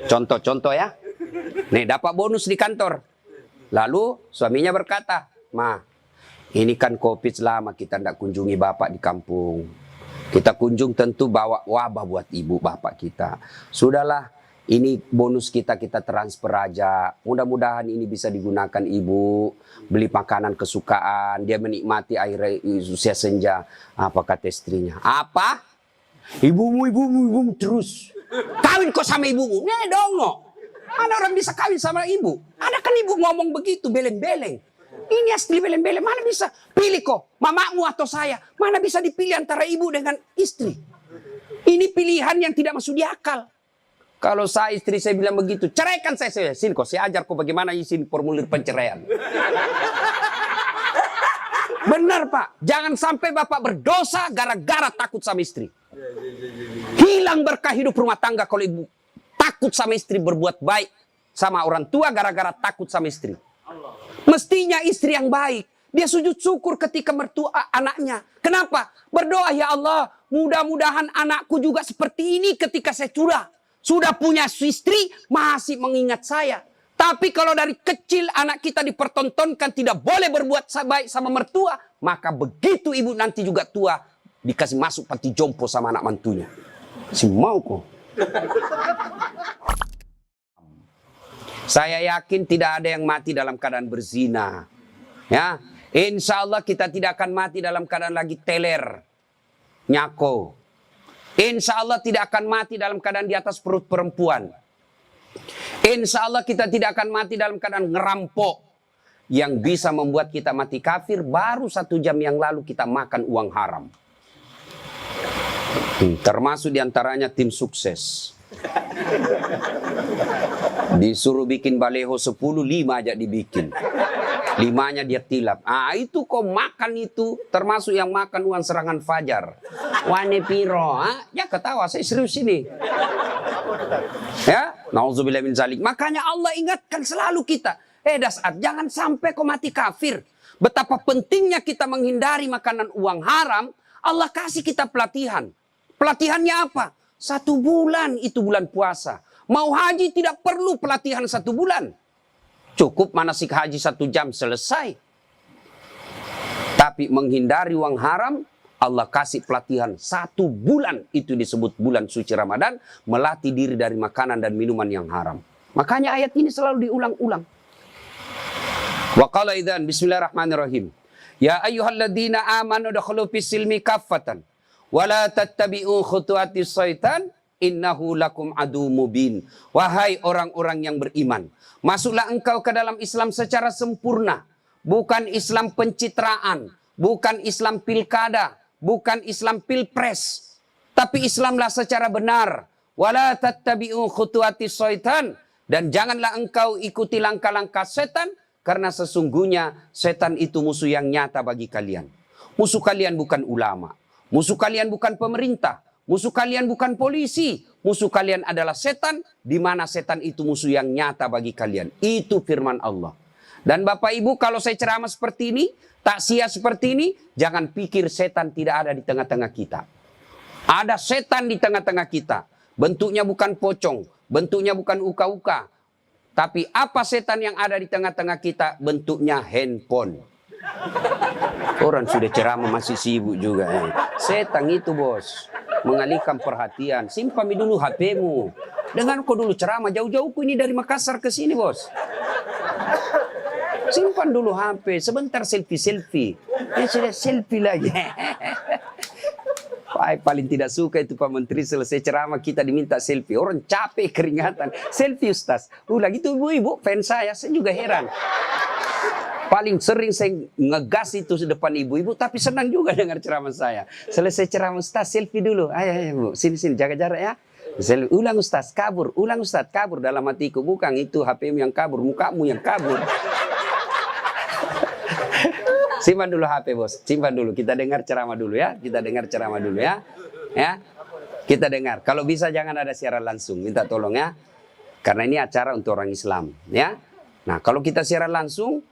Contoh-contoh ya. Nih dapat bonus di kantor. Lalu suaminya berkata, "Ma, ini kan COVID lama kita tidak kunjungi bapak di kampung. Kita kunjung tentu bawa wabah buat ibu bapak kita. Sudahlah, ini bonus kita transfer aja. Mudah-mudahan ini bisa digunakan ibu. Beli makanan kesukaan. Dia menikmati air usia senja." Apa kata istrinya? "Apa? Ibumu terus. Kawin kok sama ibumu?" Nih dongo. Mana orang bisa kawin sama ibu? Ada kan ibu ngomong begitu, beleng-beleng. Ini asli beleng-beleng. Mana bisa pilih kok, mamamu atau saya? Mana bisa dipilih antara ibu dengan istri? Ini pilihan yang tidak masuk di akal. Kalau saya istri saya bilang begitu, ceraikan saya. Sini kok, saya ajar kok bagaimana isi formulir penceraian. Benar Pak, jangan sampai Bapak berdosa gara-gara takut sama istri. Hilang berkah hidup rumah tangga kalau ibu takut sama istri berbuat baik sama orang tua gara-gara takut sama istri. Mestinya istri yang baik, dia sujud syukur ketika mertua anaknya. Kenapa? Berdoa, "Ya Allah, mudah-mudahan anakku juga seperti ini ketika saya sudah punya istri, masih mengingat saya." Tapi kalau dari kecil anak kita dipertontonkan tidak boleh berbuat baik sama mertua, maka begitu ibu nanti juga tua, dikasih masuk panti jompo sama anak mantunya. Si mau kok. Saya yakin tidak ada yang mati dalam keadaan berzina. Ya, insya Allah kita tidak akan mati dalam keadaan lagi teler, nyako. Insya Allah tidak akan mati dalam keadaan di atas perut perempuan. Insya Allah kita tidak akan mati dalam keadaan ngerampok. Yang bisa membuat kita mati kafir, baru 1 jam yang lalu kita makan uang haram. Termasuk diantaranya tim sukses. Disuruh bikin baleho 10, 5 aja dibikin. 5-nya dia tilap. Itu kok makan itu. Termasuk yang makan uang serangan fajar. Wane piro. Ya ketawa, saya serius ini. Ya, nauzubillah min zalik. Makanya Allah ingatkan selalu kita. Dasar, jangan sampai kau mati kafir. Betapa pentingnya kita menghindari makanan uang haram. Allah kasih kita pelatihan. Pelatihannya apa? 1 bulan, itu bulan puasa. Mau haji tidak perlu pelatihan 1 bulan. Cukup manasik haji 1 jam selesai. Tapi menghindari uang haram, Allah kasih pelatihan 1 bulan. Itu disebut bulan suci Ramadan. Melatih diri dari makanan dan minuman yang haram. Makanya ayat ini selalu diulang-ulang. Wa qala idzan bismillahirrahmanirrahim. Ya ayyuhalladzina amanu dakhulu fis silmi kaffatan. Wala tattabi'u khutuwatis syaitan. Innahu lakum adu mubin. Wahai orang-orang yang beriman, masuklah engkau ke dalam Islam secara sempurna. Bukan Islam pencitraan, bukan Islam pilkada, bukan Islam pilpres. Tapi Islamlah secara benar. Wala tattabi'u khutuwatis syaitan. Dan janganlah engkau ikuti langkah-langkah setan, karena sesungguhnya setan itu musuh yang nyata bagi kalian. Musuh kalian bukan ulama, musuh kalian bukan pemerintah, musuh kalian bukan polisi. Musuh kalian adalah setan, di mana setan itu musuh yang nyata bagi kalian. Itu firman Allah. Dan Bapak Ibu, kalau saya ceramah seperti ini, taksiah seperti ini, jangan pikir setan tidak ada di tengah-tengah kita. Ada setan di tengah-tengah kita. Bentuknya bukan pocong, bentuknya bukan uka-uka. Tapi apa setan yang ada di tengah-tengah kita? Bentuknya handphone. Orang sudah ceramah masih sibuk juga. Setan itu bos, mengalihkan perhatian. Simpan dulu HP-mu. Dengan kau dulu ceramah jauh-jauhku ini dari Makassar ke sini bos. Simpan dulu HP. Sebentar selfie-selfie. Sudah selfie lagi. Paling tidak suka itu Pak Menteri selesai ceramah kita diminta selfie. Orang capek keringatan. Selfie Ustaz. Lagi itu ibu-ibu fans saya juga heran. Paling sering saya ngegas itu di depan ibu-ibu, tapi senang juga dengar ceramah saya. Selesai ceramah Ustaz, selfie dulu. Ayo, Bu, sini, jaga jarak ya. Selfie. Ulang Ustaz, kabur. Ulang Ustaz, kabur. Dalam hatiku, bukan itu HP-mu yang kabur, mukamu yang kabur. Simpan dulu HP bos, simpan dulu. Kita dengar ceramah dulu ya. Ya, kita dengar. Kalau bisa jangan ada siaran langsung, minta tolong ya. Karena ini acara untuk orang Islam, ya. Nah, kalau kita siaran langsung,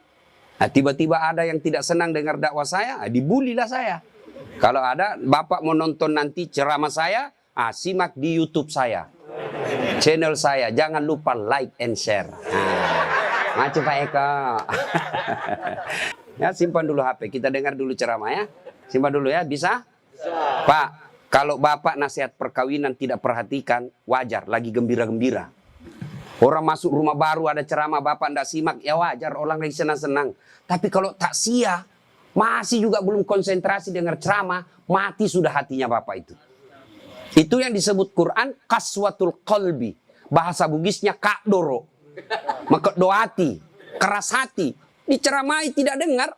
tiba-tiba ada yang tidak senang dengar dakwah saya, dibulilah saya. Kalau ada Bapak mau nonton nanti ceramah saya, simak di YouTube saya. channel saya. Jangan lupa like and share. Macam Pak Eko. Ya, simpan dulu HP. Kita dengar dulu ceramah ya. Simpan dulu ya, bisa? Pak, kalau Bapak nasihat perkawinan tidak perhatikan, wajar, lagi gembira-gembira. Orang masuk rumah baru ada ceramah, Bapak tidak simak, ya wajar, orang lagi senang-senang. Tapi kalau tak sia, masih juga belum konsentrasi dengar ceramah, mati sudah hatinya Bapak itu. Itu yang disebut Quran, kaswatul qalbi. Bahasa Bugisnya kakdoro. Mekeddo hati, keras hati. Diceramai tidak dengar.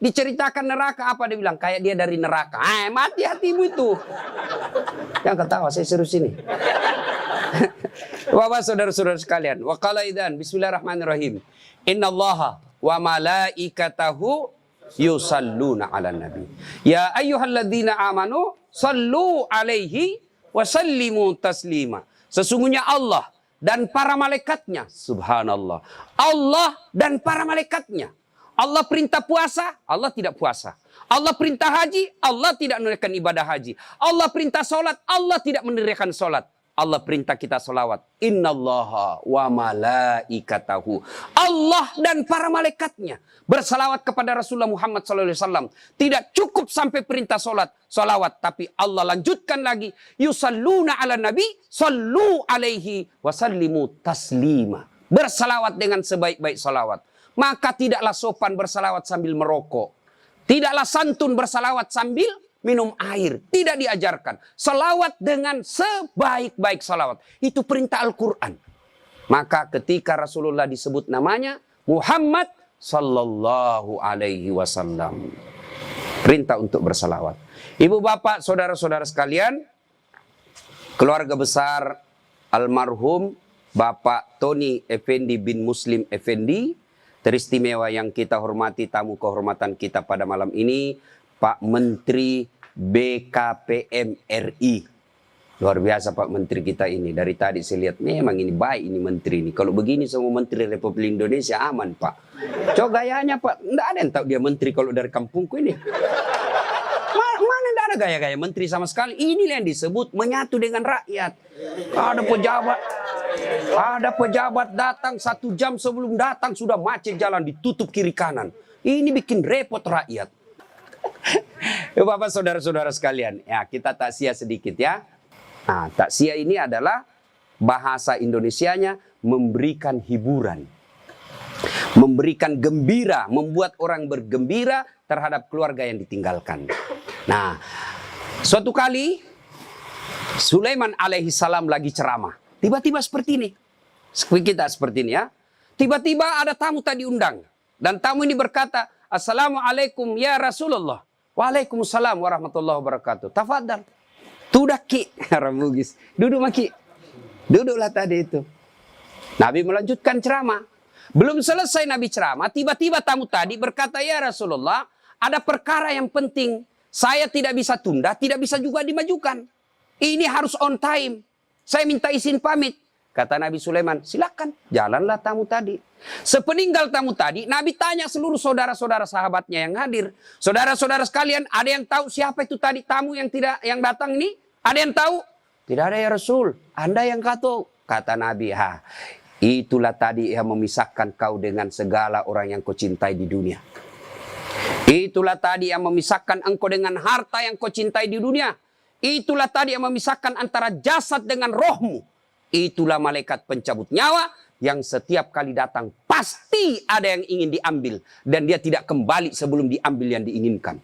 Diceritakan neraka, apa dia bilang? Kayak dia dari neraka. Mati hatimu itu. Yang ketawa, saya serius ini. Bapak saudara-saudara sekalian. Wa qala idzan, bismillahirrahmanirrahim. Innallaha wa malaikatahu yusalluna 'alan nabi. Ya ayyuhalladzina amanu sallu 'alaihi wa sallimu taslima. Sesungguhnya Allah dan para malaikatnya, subhanallah. Allah dan para malaikatnya. Allah perintah puasa, Allah tidak puasa. Allah perintah haji, Allah tidak menunaikan ibadah haji. Allah perintah solat, Allah tidak menunaikan solat. Allah perintah kita solawat. Innallaha wa malaikatahu. Allah dan para malaikatnya bersalawat kepada Rasulullah Muhammad SAW. Tidak cukup sampai perintah solat, solawat. Tapi Allah lanjutkan lagi. Yusalluna ala nabi, sallu alaihi wasallimu taslima. Bersalawat dengan sebaik-baik salawat. Maka tidaklah sopan bersalawat sambil merokok. Tidaklah santun bersalawat sambil minum air. Tidak diajarkan. Salawat dengan sebaik-baik salawat. Itu perintah Al-Quran. Maka ketika Rasulullah disebut namanya Muhammad sallallahu alaihi wasallam. Perintah untuk bersalawat. Ibu bapak, saudara-saudara sekalian. Keluarga besar almarhum Bapak Tony Effendi bin Muslim Effendi. Teristimewa yang kita hormati, tamu kehormatan kita pada malam ini. Pak Menteri BKPM RI. Luar biasa Pak Menteri kita ini. Dari tadi saya lihat memang ini baik ini Menteri ini. Kalau begini semua Menteri Republik Indonesia aman Pak. Coba gayanya Pak. Nggak ada yang tahu dia Menteri kalau dari kampungku ini. Mana nggak ada gaya-gaya Menteri sama sekali. Inilah yang disebut menyatu dengan rakyat. Ada pejabat datang 1 jam sebelum datang sudah macet jalan ditutup kiri kanan. Ini bikin repot rakyat. Ya Bapak saudara-saudara sekalian, ya kita takziah sedikit ya. Nah, takziah ini adalah bahasa Indonesianya memberikan hiburan. Memberikan gembira, membuat orang bergembira terhadap keluarga yang ditinggalkan. Nah, suatu kali Sulaiman alaihi salam lagi ceramah. Tiba-tiba seperti ini. Kita seperti ini ya. Tiba-tiba ada tamu tadi undang. Dan tamu ini berkata, Assalamualaikum ya Rasulullah. Waalaikumsalam warahmatullahi wabarakatuh. Tafadhal. Tudah ki. Orang Bugis. Duduk maki. Duduklah tadi itu. Nabi melanjutkan ceramah. Belum selesai Nabi ceramah. Tiba-tiba tamu tadi berkata, ya Rasulullah. Ada perkara yang penting. Saya tidak bisa tunda. Tidak bisa juga dimajukan. Ini harus on time. Saya minta izin pamit. Kata Nabi Sulaiman, silakan, jalanlah tamu tadi. Sepeninggal tamu tadi, Nabi tanya seluruh saudara-saudara sahabatnya yang hadir. Saudara-saudara sekalian, ada yang tahu siapa itu tadi tamu yang datang ini? Ada yang tahu? Tidak ada ya Rasul. Anda yang tahu. Kata Nabi, itulah tadi yang memisahkan kau dengan segala orang yang kau cintai di dunia. Itulah tadi yang memisahkan engkau dengan harta yang kau cintai di dunia. Itulah tadi yang memisahkan antara jasad dengan rohmu. Itulah malaikat pencabut nyawa yang setiap kali datang pasti ada yang ingin diambil. Dan dia tidak kembali sebelum diambil yang diinginkan.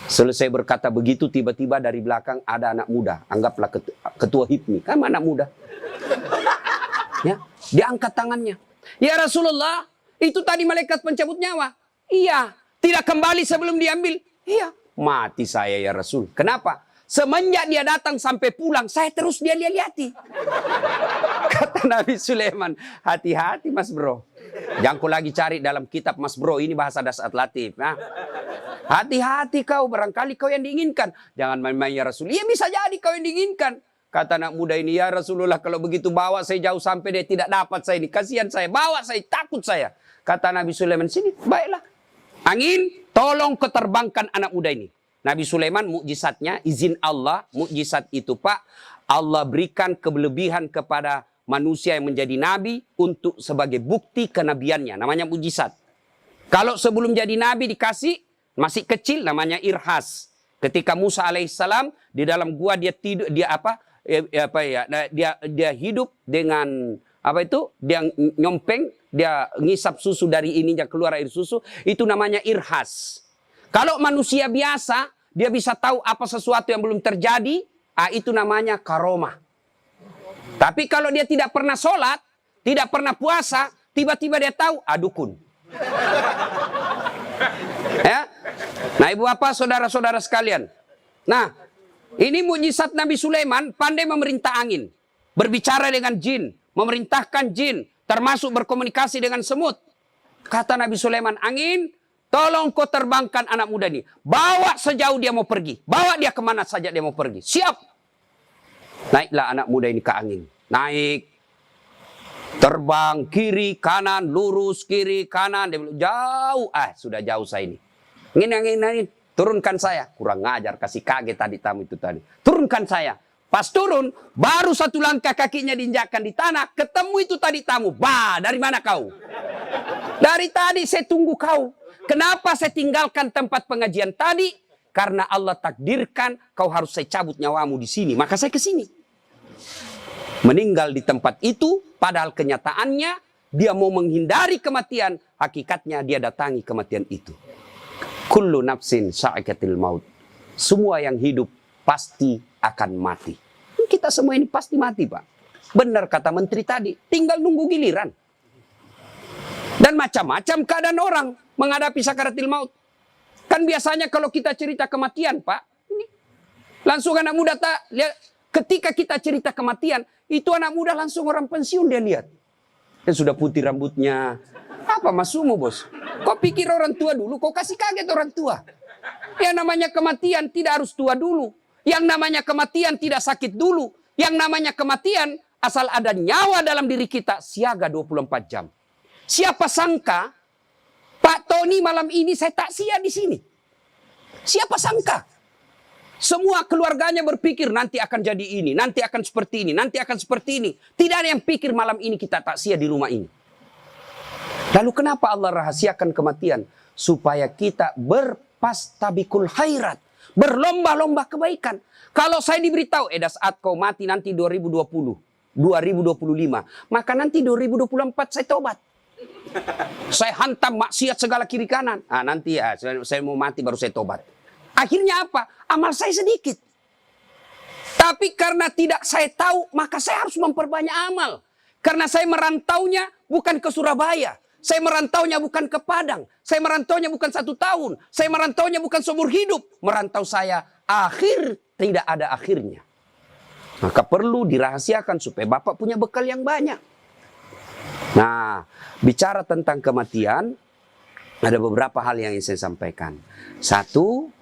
Selesai berkata begitu, tiba-tiba dari belakang ada anak muda. Anggaplah ketua HIPMI. Kan anak muda. Ya, dia angkat tangannya. Ya Rasulullah, itu tadi malaikat pencabut nyawa. Iya. Tidak kembali sebelum diambil. Iya. Mati saya ya Rasul. Kenapa? Semenjak dia datang sampai pulang, saya terus dia lihat-lihati. Kata Nabi Sulaiman, hati-hati mas bro. Jangan kau lagi cari dalam kitab mas bro, ini bahasa dasar latif. Nah, hati-hati kau, barangkali kau yang diinginkan. Jangan main-main ya Rasul. Iya bisa jadi kau yang diinginkan. Kata anak muda ini, ya Rasulullah kalau begitu bawa saya jauh sampai dia tidak dapat saya ini. Kasihan saya, bawa saya, takut saya. Kata Nabi Sulaiman, sini, baiklah. Angin, tolong keterbangkan anak muda ini. Nabi Sulaiman mukjizatnya izin Allah, mukjizat itu Pak, Allah berikan kelebihan kepada manusia yang menjadi nabi untuk sebagai bukti kenabiannya, namanya mujizat. Kalau sebelum jadi nabi dikasih masih kecil, namanya irhas. Ketika Musa alaihissalam di dalam gua dia tidur, dia hidup dengan dia nyompeng, dia ngisap susu dari ininya keluar air susu, itu namanya irhas. Kalau manusia biasa dia bisa tahu apa sesuatu yang belum terjadi, itu namanya karomah. Tapi kalau dia tidak pernah sholat, tidak pernah puasa, tiba-tiba dia tahu, dukun. Ya. Nah, ibu bapak, saudara-saudara sekalian. Nah, ini mukjizat Nabi Sulaiman, pandai memerintah angin, berbicara dengan jin, memerintahkan jin, termasuk berkomunikasi dengan semut. Kata Nabi Sulaiman, angin, tolong kau terbangkan anak muda ini. Bawa sejauh dia mau pergi. Bawa dia kemana saja dia mau pergi. Siap. Naiklah anak muda ini ke angin. Naik. Terbang kiri, kanan, lurus, kiri, kanan. Dia bilang, jauh. Sudah jauh saya ini. Angin. Turunkan saya. Kurang ngajar. Kasih kaget tadi tamu itu tadi. Turunkan saya. Pas turun, baru satu langkah kakinya diinjakkan di tanah. Ketemu itu tadi tamu. Dari mana kau? Dari tadi saya tunggu kau. Kenapa saya tinggalkan tempat pengajian tadi? Karena Allah takdirkan kau harus saya cabut nyawamu di sini. Maka saya ke sini. Meninggal di tempat itu, padahal kenyataannya dia mau menghindari kematian. Hakikatnya dia datangi kematian itu. Kullu nafsin sa'ikatil maut. Semua yang hidup pasti akan mati. Kita semua ini pasti mati, Pak. Benar kata menteri tadi. Tinggal nunggu giliran. Dan macam-macam keadaan orang menghadapi sakaratil maut. Kan biasanya kalau kita cerita kematian, Pak, ini langsung anak muda lihat. Ketika kita cerita kematian, itu anak muda langsung orang pensiun dia lihat. Dan sudah putih rambutnya. Apa maksudmu, bos? Kau pikir orang tua dulu, kau kasih kaget orang tua. Yang namanya kematian tidak harus tua dulu. Yang namanya kematian tidak sakit dulu. Yang namanya kematian asal ada nyawa dalam diri kita siaga 24 jam. Siapa sangka Pak Tony malam ini saya takziah di sini. Siapa sangka? Semua keluarganya berpikir nanti akan jadi ini, nanti akan seperti ini, nanti akan seperti ini. Tidak ada yang pikir malam ini kita takziah di rumah ini. Lalu kenapa Allah rahasiakan kematian? Supaya kita berpastabikul khairat. Berlomba-lomba kebaikan. Kalau saya diberitahu, saat kau mati nanti 2020, 2025. Maka nanti 2024 saya tobat. Saya hantam maksiat segala kiri kanan. Nanti saya mau mati baru saya tobat. Akhirnya apa? Amal saya sedikit. Tapi karena tidak saya tahu, maka saya harus memperbanyak amal. Karena saya merantaunya bukan ke Surabaya. Saya merantaunya bukan ke Padang. Saya merantaunya bukan 1 tahun. Saya merantaunya bukan seumur hidup. Merantau saya akhir tidak ada akhirnya. Maka perlu dirahasiakan supaya Bapak punya bekal yang banyak. Nah, bicara tentang kematian, ada beberapa hal yang ingin saya sampaikan. Satu,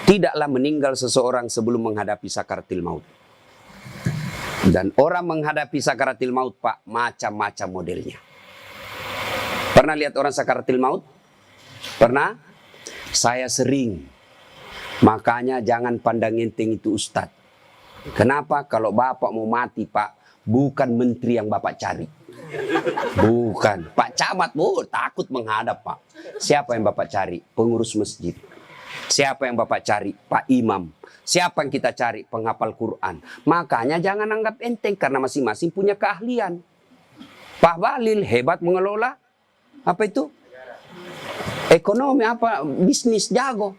tidaklah meninggal seseorang sebelum menghadapi sakaratil maut. Dan orang menghadapi sakaratil maut, Pak, macam-macam modelnya. Pernah lihat orang sakaratil maut? Pernah? Saya sering. Makanya jangan pandang enteng itu Ustadz. Kenapa? Kalau Bapak mau mati, Pak, bukan menteri yang Bapak cari. Bukan. Pak Camat, takut menghadap, Pak. Siapa yang Bapak cari? Pengurus masjid. Siapa yang Bapak cari? Pak Imam. Siapa yang kita cari? Penghafal Quran. Makanya jangan anggap enteng karena masing-masing punya keahlian. Pak Balil hebat mengelola ekonomi, bisnis, jago.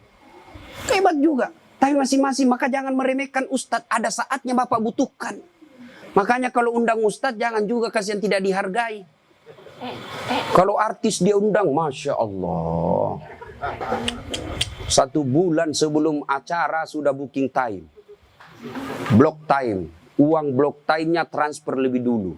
Hebat juga. Tapi masing-masing, maka jangan meremehkan Ustadz. Ada saatnya Bapak butuhkan. Makanya kalau undang Ustadz jangan juga kasihan tidak dihargai. Kalau artis dia undang, Masya Allah. 1 bulan sebelum acara sudah booking time. Block time. Uang block time-nya transfer lebih dulu.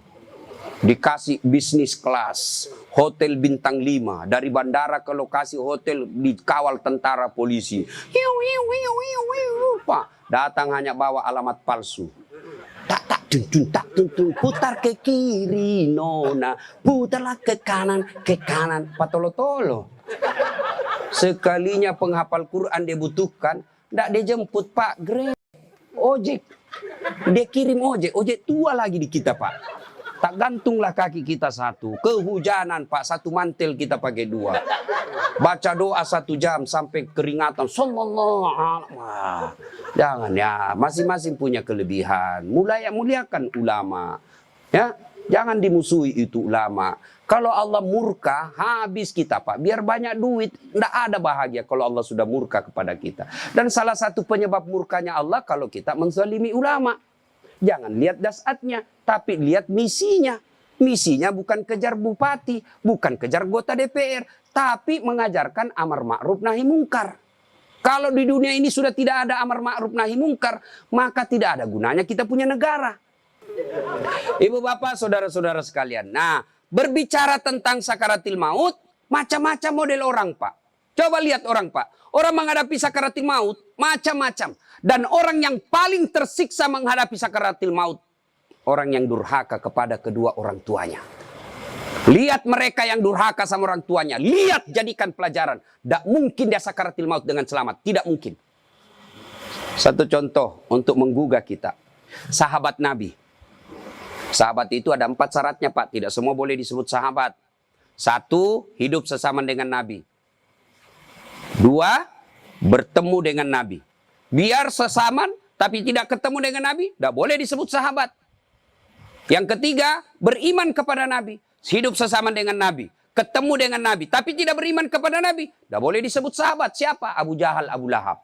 Dikasih bisnis kelas. Hotel bintang 5. Dari bandara ke lokasi hotel dikawal tentara polisi. Pak, datang hanya bawa alamat palsu. Tak tuntun, putar ke kiri nona, putarlah ke kanan, patolo-tolo. Sekalinya penghafal Quran dia butuhkan, tidak dia jemput Pak Grab, ojek, Dia kirim ojek, ojek tua lagi di kita Pak. Tak gantunglah kaki kita satu. Kehujanan Pak, satu mantel kita pakai dua. Baca doa 1 jam sampai keringatan. Sallallahu alaihi wasallam. Jangan ya, masing-masing punya kelebihan. Muliakan ulama. Ya, jangan dimusuhi itu ulama. Kalau Allah murka, habis kita Pak. Biar banyak duit, tidak ada bahagia kalau Allah sudah murka kepada kita. Dan salah satu penyebab murkanya Allah kalau kita menzalimi ulama. Jangan lihat dasatnya, tapi lihat misinya. Misinya bukan kejar bupati, bukan kejar anggota DPR, tapi mengajarkan amar ma'ruf nahi mungkar. Kalau di dunia ini sudah tidak ada amar ma'ruf nahi mungkar, maka tidak ada gunanya kita punya negara. Ibu bapak, saudara-saudara sekalian. Nah, berbicara tentang sakaratil maut, macam-macam model orang Pak. Coba lihat orang Pak. Orang menghadapi sakaratil maut, macam-macam. Dan orang yang paling tersiksa menghadapi sakaratil maut, orang yang durhaka kepada kedua orang tuanya. Lihat mereka yang durhaka sama orang tuanya. Lihat, jadikan pelajaran. Tidak mungkin dia sakaratil maut dengan selamat. Tidak mungkin. Satu contoh untuk menggugah kita. Sahabat Nabi. Sahabat itu ada 4 syaratnya Pak. Tidak semua boleh disebut sahabat. 1, hidup sesama dengan Nabi. 2, bertemu dengan Nabi. Biar sesaman tapi tidak ketemu dengan Nabi, tidak boleh disebut sahabat. Yang ketiga, beriman kepada Nabi. Hidup sesama dengan Nabi. Ketemu dengan Nabi, tapi tidak beriman kepada Nabi, tidak boleh disebut sahabat. Siapa? Abu Jahal, Abu Lahab.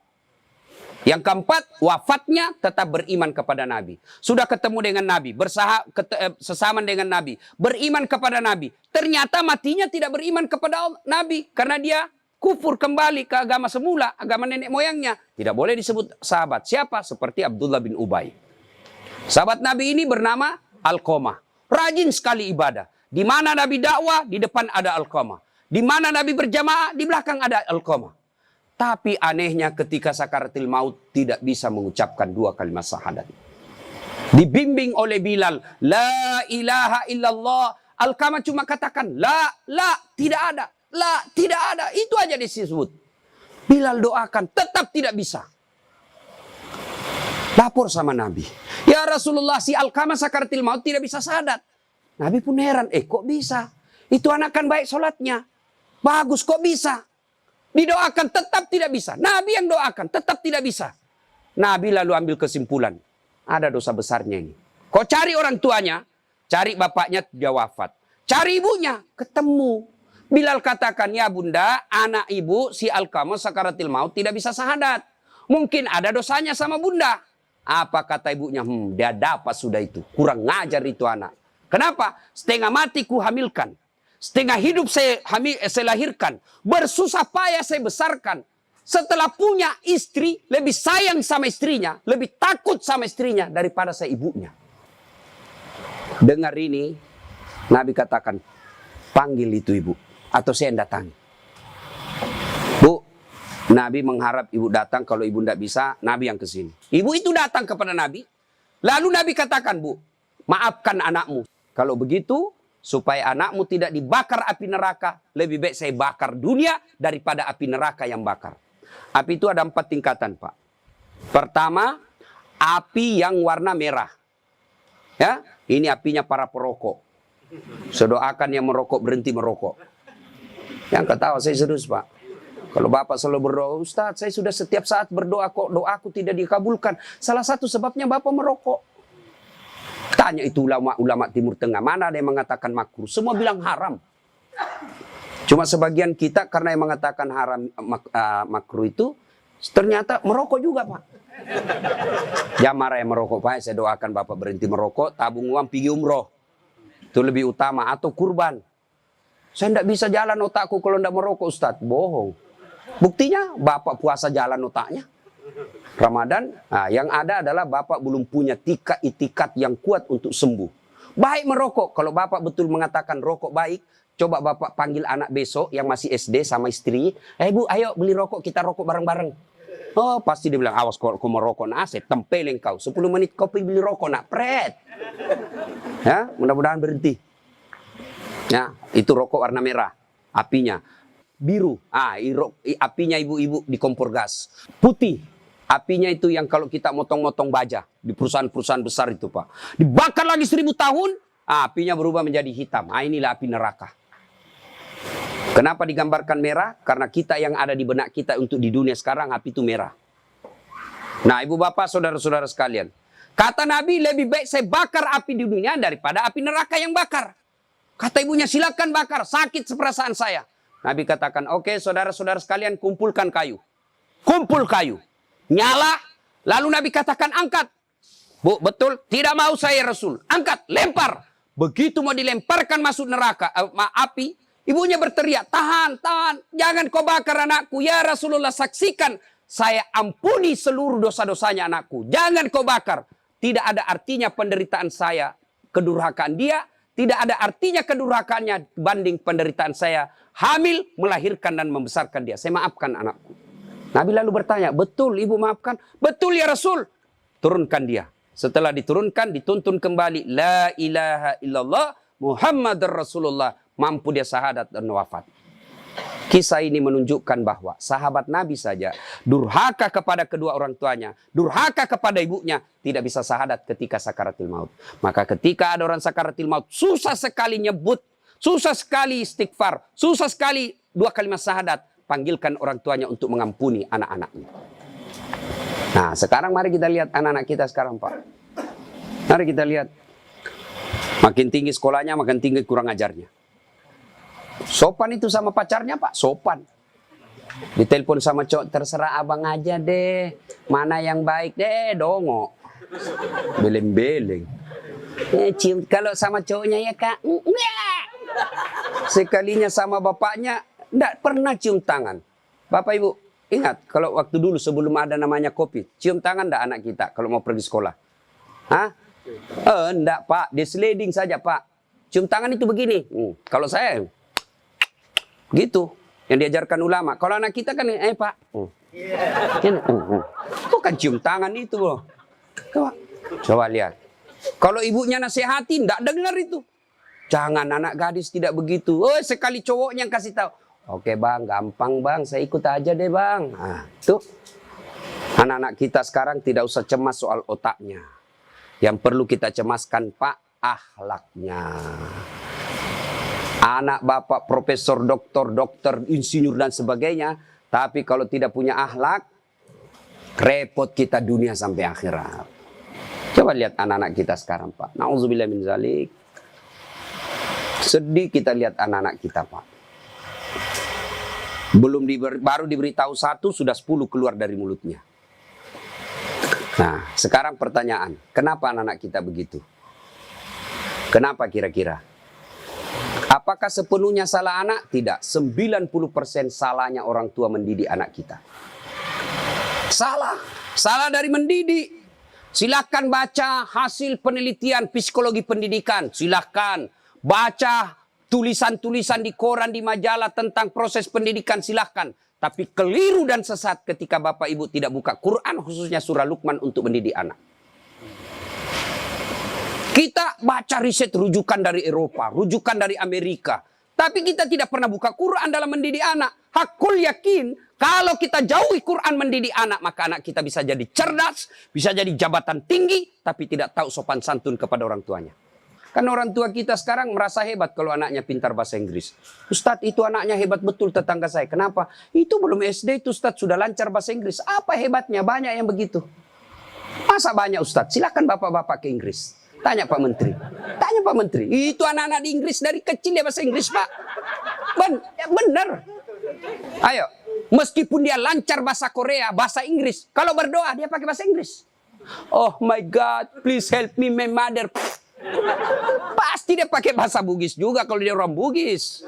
Yang keempat, wafatnya tetap beriman kepada Nabi. Sudah ketemu dengan Nabi, sesama dengan Nabi, beriman kepada Nabi. Ternyata matinya tidak beriman kepada Nabi. Karena dia kufur kembali ke agama semula, agama nenek moyangnya. Tidak boleh disebut sahabat. Siapa? Seperti Abdullah bin Ubay. Sahabat Nabi ini bernama Alqamah. Rajin sekali ibadah. Di mana Nabi dakwah, di depan ada Alqamah. Di mana Nabi berjamaah, di belakang ada Alqamah. Tapi anehnya ketika sakaratil maut tidak bisa mengucapkan 2 kalimat syahadat. Dibimbing oleh Bilal, la ilaha illallah. Alqamah cuma katakan, la, tidak ada. La, tidak ada. Itu aja disebut. Bilal doakan, tetap tidak bisa. Lapor sama Nabi. Ya Rasulullah, si Alqamah sakaratil maut tidak bisa syahadat. Nabi pun heran, kok bisa? Itu anak kan baik sholatnya. Bagus, kok bisa? Didoakan tetap tidak bisa. Nabi yang doakan tetap tidak bisa. Nabi lalu ambil kesimpulan. Ada dosa besarnya ini. Kau cari orang tuanya. Cari bapaknya, dia wafat. Cari ibunya, ketemu. Bilal katakan, ya bunda, anak ibu si Alqamah sakaratil maut tidak bisa syahadat. Mungkin ada dosanya sama bunda. Apa kata ibunya? Dia dapat sudah itu. Kurang ngajar itu anak. Kenapa? Setengah mati ku hamilkan. Setengah hidup saya lahirkan. Bersusah payah saya besarkan. Setelah punya istri, lebih sayang sama istrinya. Lebih takut sama istrinya daripada saya ibunya. Dengar ini, Nabi katakan, panggil itu ibu. Atau saya yang datangi. Bu, Nabi mengharap ibu datang. Kalau ibu tidak bisa, Nabi yang kesini. Ibu itu datang kepada Nabi. Lalu Nabi katakan, bu, maafkan anakmu. Kalau begitu, supaya anakmu tidak dibakar api neraka, lebih baik saya bakar dunia daripada api neraka yang bakar. Api itu ada 4 tingkatan, Pak. Pertama, api yang warna merah. Ya, ini apinya para perokok. Sedoakan yang merokok berhenti merokok. Yang ketawa saya serius, Pak. Kalau Bapak selalu berdoa, Ustaz, saya sudah setiap saat berdoa kok doaku tidak dikabulkan. Salah satu sebabnya Bapak merokok. Tanya itu ulama-ulama Timur Tengah, mana ada yang mengatakan makruh? Semua bilang haram. Cuma sebagian kita karena yang mengatakan haram makruh itu, ternyata merokok juga, Pak. Jangan marah yang merokok, Pak. Saya doakan Bapak berhenti merokok, tabung uang pergi umroh. Itu lebih utama, atau kurban. Saya tidak bisa jalan otakku kalau tidak merokok, Ustaz. Bohong. Buktinya Bapak puasa jalan otaknya. Ramadan, yang ada adalah Bapak belum punya itikat yang kuat untuk sembuh. Baik merokok, kalau Bapak betul mengatakan rokok baik, coba Bapak panggil anak besok yang masih SD sama istri. Bu, ayo beli rokok, kita rokok bareng-bareng. Oh, pasti dia bilang, awas kalau kau merokok, saya tempelin kau. 10 menit kau pergi beli rokok, pret. Ya, mudah-mudahan berhenti. Ya, itu rokok warna merah, apinya. Biru, apinya ibu-ibu di kompor gas. Putih, Apinya itu yang kalau kita motong-motong baja di perusahaan-perusahaan besar itu, Pak. Dibakar lagi 1000 tahun, apinya berubah menjadi hitam. Inilah api neraka. Kenapa digambarkan merah? Karena kita yang ada di benak kita untuk di dunia sekarang, api itu merah. Nah, ibu bapak, saudara-saudara sekalian. Kata Nabi, lebih baik saya bakar api di dunia daripada api neraka yang bakar. Kata ibunya, silakan bakar, sakit seperasaan saya. Nabi katakan, oke, saudara-saudara sekalian, kumpulkan kayu. Kumpul kayu. Nyala, lalu Nabi katakan angkat. Bu, betul, tidak mau saya Rasul. Angkat, lempar. Begitu mau dilemparkan masuk neraka, api, ibunya berteriak, tahan, tahan, jangan kau bakar anakku. Ya Rasulullah, saksikan, saya ampuni seluruh dosa-dosanya anakku. Jangan kau bakar. Tidak ada artinya penderitaan saya, kedurhakaan dia. Tidak ada artinya kedurhakaannya banding penderitaan saya. Hamil, melahirkan dan membesarkan dia. Saya maafkan anakku. Nabi lalu bertanya, betul ibu maafkan? Betul ya Rasul. Turunkan dia. Setelah diturunkan, dituntun kembali. La ilaha illallah Muhammad Rasulullah. Mampu dia syahadat dan wafat. Kisah ini menunjukkan bahwa sahabat Nabi saja durhaka kepada kedua orang tuanya, durhaka kepada ibunya, tidak bisa syahadat ketika sakaratil maut. Maka ketika ada orang sakaratil maut, susah sekali nyebut, susah sekali istighfar, susah sekali 2 kalimat syahadat. Panggilkan orang tuanya untuk mengampuni anak-anaknya. Nah, sekarang mari kita lihat anak-anak kita sekarang, Pak. Mari kita lihat. Makin tinggi sekolahnya, makin tinggi kurang ajarnya. Sopan itu sama pacarnya, Pak. Sopan. Ditelepon sama cowok, terserah abang aja deh. Mana yang baik deh, dongo. Beleng-beleng. Cium kalau sama cowoknya ya, Kak. Enggak. Sekalinya sama bapaknya, enggak pernah cium tangan. Bapak Ibu, ingat kalau waktu dulu sebelum ada namanya kopi, cium tangan enggak anak kita kalau mau pergi sekolah? Hah? Enggak Pak, dia sliding saja Pak. Cium tangan itu begini. Kalau saya, gitu. Yang diajarkan ulama. Kalau anak kita kan, Pak. Bukan cium tangan itu loh. Coba lihat. Kalau ibunya nasihati, enggak dengar itu. Jangan anak gadis tidak begitu. Oh, sekali cowoknya yang kasih tahu. Oke bang, gampang bang, saya ikut aja deh bang. Nah, tuh. Anak-anak kita sekarang tidak usah cemas soal otaknya. Yang perlu kita cemaskan Pak, akhlaknya. Anak bapak profesor, dokter, insinyur dan sebagainya. Tapi kalau tidak punya akhlak, repot kita dunia sampai akhirat. Coba lihat anak-anak kita sekarang Pak. Nauzubillah min zalik. Sedih kita lihat anak-anak kita Pak. Baru diberitahu 1, sudah 10 keluar dari mulutnya. Nah, sekarang pertanyaan, kenapa anak-anak kita begitu? Kenapa kira-kira? Apakah sepenuhnya salah anak? Tidak, 90% salahnya orang tua mendidik anak kita. Salah dari mendidik. Silakan baca hasil penelitian psikologi pendidikan, silakan baca tulisan-tulisan di koran, di majalah tentang proses pendidikan, silahkan. Tapi keliru dan sesat ketika Bapak Ibu tidak buka Quran, khususnya surah Luqman untuk mendidik anak. Kita baca riset rujukan dari Eropa, rujukan dari Amerika. Tapi kita tidak pernah buka Quran dalam mendidik anak. Hakul yakin, kalau kita jauhi Quran mendidik anak, maka anak kita bisa jadi cerdas, bisa jadi jabatan tinggi, tapi tidak tahu sopan santun kepada orang tuanya. Kan orang tua kita sekarang merasa hebat kalau anaknya pintar bahasa Inggris. Ustadz, itu anaknya hebat betul tetangga saya. Kenapa? Itu belum SD itu Ustadz sudah lancar bahasa Inggris. Apa hebatnya? Banyak yang begitu. Masa banyak Ustadz? Silakan bapak-bapak ke Inggris. Tanya Pak Menteri. Tanya Pak Menteri. Itu anak-anak di Inggris dari kecil dia bahasa Inggris Pak. Benar. Ayo. Meskipun dia lancar bahasa Korea, bahasa Inggris. Kalau berdoa dia pakai bahasa Inggris. Oh my God, please help me my mother. Pasti dia pakai bahasa Bugis juga kalau dia orang Bugis.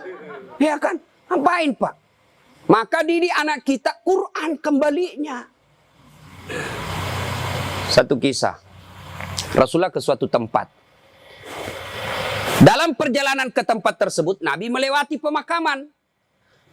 Ya kan? Ngapain Pak? Maka didik anak kita Quran kembalinya. Satu kisah. Rasulullah ke suatu tempat. Dalam perjalanan ke tempat tersebut, Nabi melewati pemakaman.